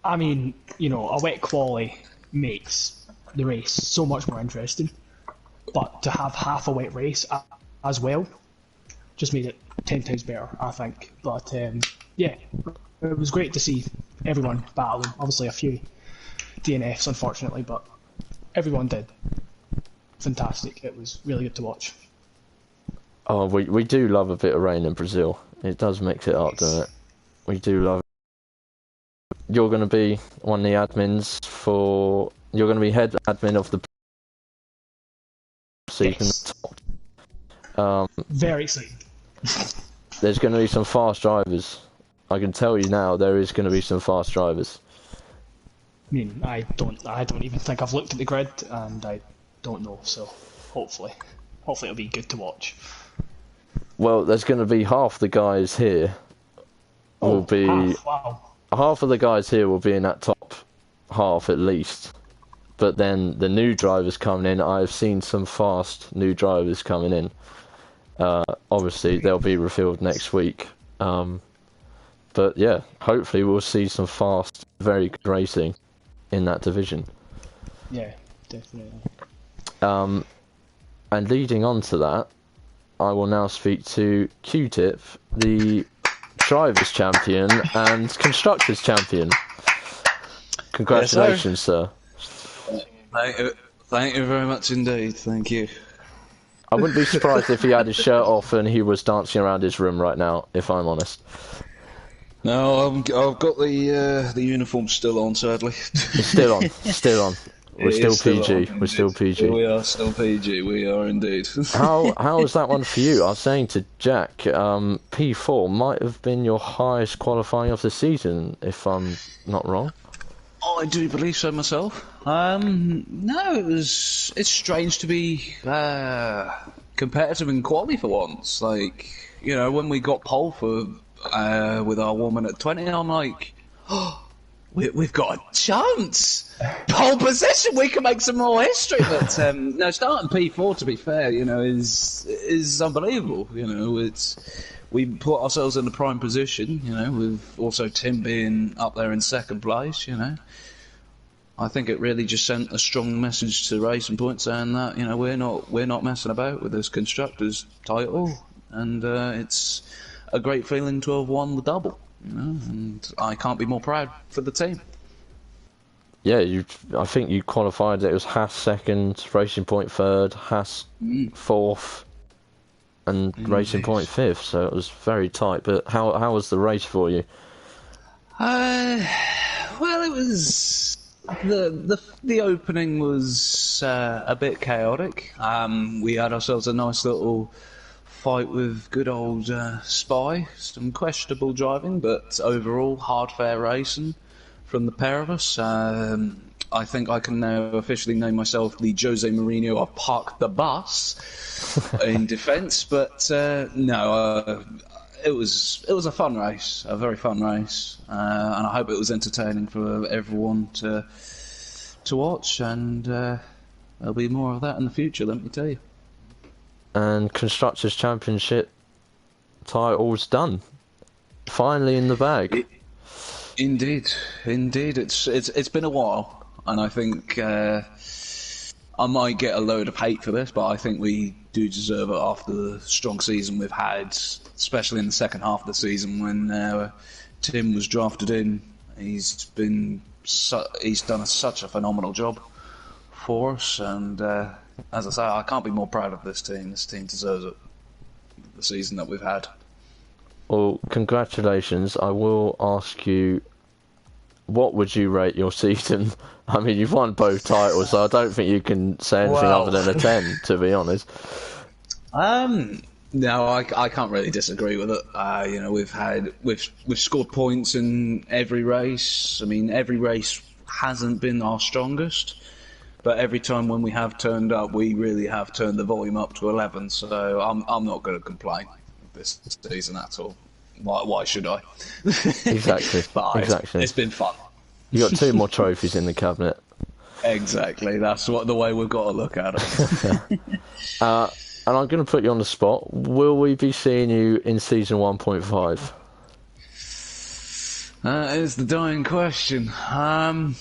F: I mean, a wet quali makes the race so much more interesting, but to have half a wet race as well just made it 10 times better, I think. But yeah, it was great to see everyone battling. Obviously a few DNFs unfortunately, but everyone did fantastic. It was really good to watch.
A: Oh, we do love a bit of rain in Brazil. It does mix it up, doesn't it? We do love it. You're going to be one of the admins for... You're going to be head admin of the... So you can talk.
F: Very exciting.
A: There's going to be some fast drivers. I can tell you now, there is going to be some fast drivers.
F: I mean, I don't even think I've looked at the grid, and I don't know, so hopefully it'll be good to watch.
A: Well, there's going to be half the guys here will be...
F: Wow.
A: Half of the guys here will be in that top half at least. But then the new drivers coming in, I've seen some fast new drivers coming in. Obviously, they'll be revealed next week. But yeah, hopefully we'll see some fast, very good racing in that division.
F: Yeah, definitely.
A: And leading on to that, I will now speak to Q-Tip, the Drivers' Champion and Constructors' Champion. Congratulations,
G: yes, sir. Thank you very much indeed. Thank you.
A: I wouldn't be surprised if he had his shirt off and he was dancing around his room right now, if I'm honest.
G: No, I've got the uniform still on, sadly.
A: It's still on, still on. We're still PG. We're still PG.
G: We are still PG. We are indeed.
A: How was that one for you? I was saying to Jack, P4 might have been your highest qualifying of the season, if I'm not wrong.
G: I do believe so myself. No, it's strange to be competitive in quali for once. Like, you know, when we got pole for with our woman at 20, I'm like, oh, we've got a chance. Pole position, we can make some more history. But no, starting P4, to be fair, you know, is unbelievable. You know, we put ourselves in the prime position. You know, with also Tim being up there in second place. You know, I think it really just sent a strong message to Racing Point saying that, you know, we're not messing about with this constructors title, and it's a great feeling to have won the double. You know, and I can't be more proud for the team.
A: Yeah, I think you qualified. It was Haas second, Racing Point third, Haas fourth, and Racing Point fifth. So it was very tight. But how was the race for you?
G: Well, it was the opening was a bit chaotic. We had ourselves a nice little fight with good old Spy. Some questionable driving, but overall hard, fair racing from the pair of us. I think I can now officially name myself the Jose Mourinho of Park the Bus in defence. But no, it was a fun race, a very fun race, and I hope it was entertaining for everyone to watch. And there'll be more of that in the future, let me tell you.
A: And Constructors' Championship title's done. Finally in the bag.
G: Indeed. It's been a while, and I think I might get a load of hate for this, but I think we do deserve it after the strong season we've had, especially in the second half of the season when Tim was drafted in. He's done such a phenomenal job for us, and as I say, I can't be more proud of this team. This team deserves it. The season that we've had.
A: Well, congratulations. I will ask you, what would you rate your season? I mean, you've won both titles, so I don't think you can say anything other than a 10, to be honest.
G: No, I can't really disagree with it. You know, we've scored points in every race. I mean, every race hasn't been our strongest, but every time when we have turned up, we really have turned the volume up to 11. So I'm not going to complain this season at all. Why should I?
A: Exactly.
G: But
A: exactly.
G: It's been fun.
A: You got 2 more trophies in the cabinet.
G: Exactly. That's the way we've got to look at it.
A: And I'm going to put you on the spot. Will we be seeing you in season 1.5?
G: That is the dying question. I'm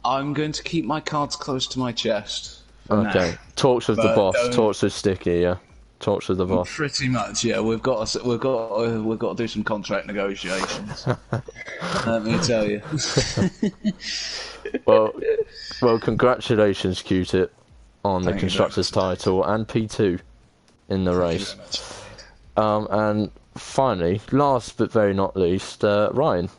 G: going to keep my cards close to my chest.
A: Okay.
G: Now.
A: Talks with the
G: But
A: boss. Talks with Sticky. Yeah. Talks with the boss.
G: Pretty much. Yeah. We've got to do some contract negotiations. Let me tell you.
A: Well, congratulations, Q-Tip, on the Constructors title and P2 in the race. And finally, last but very not least, Ryan.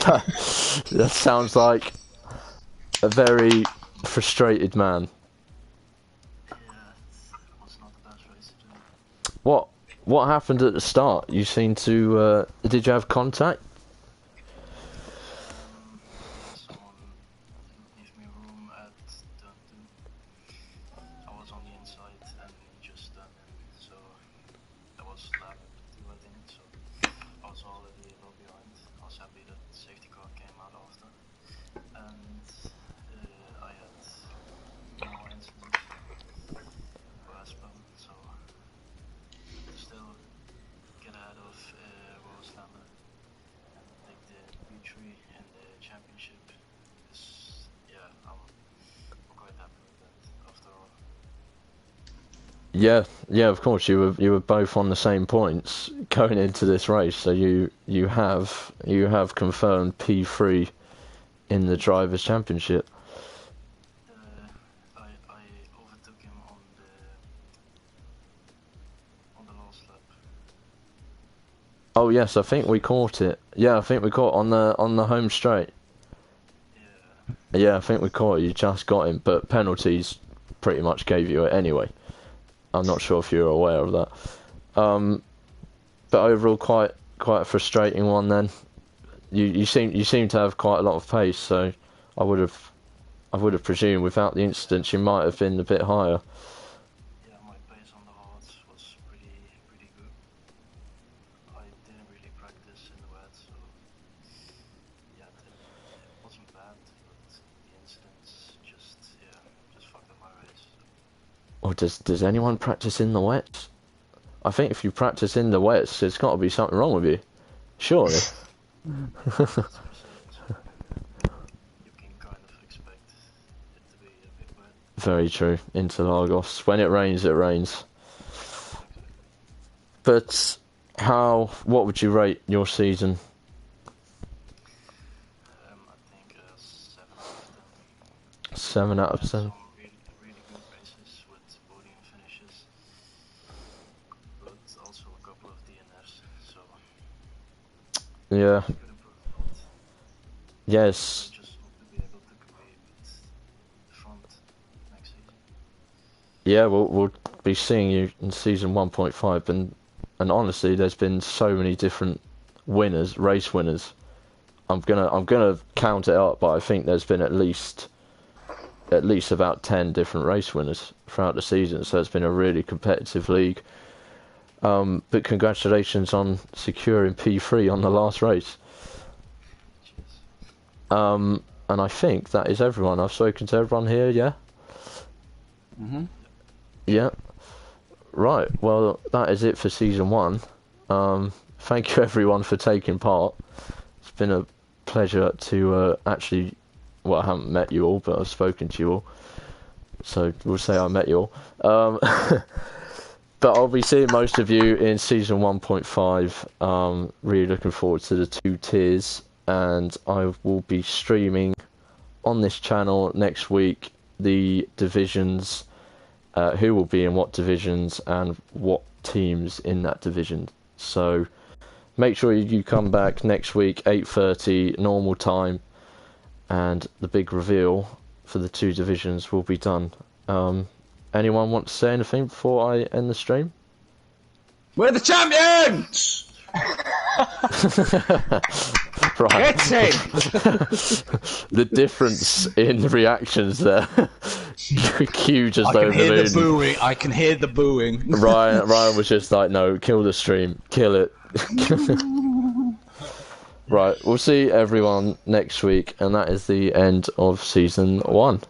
A: That sounds like a very frustrated man.
C: Yeah, it was not the best race to do.
A: What happened at the start? You seem to did you have contact?
C: Someone gave me a room at turn 2. I was on the inside and he just turned in, so there was a lap to let in, so I was already a little behind. I was happy that the safety car came out after, and I had more incidents for Aspen, so still get ahead of Roslander and take the B3 in the championship. Yeah, I'm quite happy with that after all.
A: Yeah, of course. You were both on the same points going into this race, so you have confirmed P3 in the Drivers' Championship.
C: I overtook him on the last lap.
A: Oh yes, I think we caught it. Yeah, I think we caught on the home straight.
C: Yeah.
A: Yeah, I think we caught it. You just got him, but penalties pretty much gave you it anyway. I'm not sure if you're aware of that. But overall, quite a frustrating one. Then you seem to have quite a lot of pace, so I would have presumed without the incidents you might have been a bit higher.
C: Yeah, my pace on the hards was pretty good. I didn't really practice in the wet, so yeah, it wasn't bad, but the incidents just fucked up my race.
A: Or does anyone practice in the wets? I think if you practice in the wets, there's got to be something wrong with you. Surely.
C: You can kind of expect it to be a bit wet.
A: Very true. Interlagos. When it rains, it rains. But what would you rate your season?
C: I think 7 out of 10.
A: 7 out of 10.
C: Some really good races with podium finishes, but also a couple of DNFs, so
A: Yeah.
C: could improve a lot.
A: Yes.
C: Just hope to be able to compete with the front next season.
A: Yeah, we'll be seeing you in season 1.5, and honestly, there's been so many different race winners. I'm gonna count it up, but I think there's been at least about 10 different race winners throughout the season. So it's been a really competitive league. But congratulations on securing P3 on the last race. And I think that is everyone. I've spoken to everyone here. Yeah. Yeah. Right, well, that is it for Season 1. Thank you everyone for taking part. It's been a pleasure to actually... Well, I haven't met you all, but I've spoken to you all. So, we'll say I met you all. But I'll be seeing most of you in Season 1.5. Really looking forward to the 2 tiers. And I will be streaming on this channel next week the divisions... who will be in what divisions and what teams in that division. So make sure you come back next week, 8:30 normal time, and the big reveal for the 2 divisions will be done. Anyone want to say anything before I end the stream?
G: We're the champions!
A: Right.
G: Get it!
A: The difference in reactions there. Q just
G: I
A: over
G: can hear
A: the
G: the
A: moon.
G: booing. I can hear the booing.
A: Ryan was just like, no, kill the stream, kill it. Right, we'll see everyone next week, and that is the end of Season 1.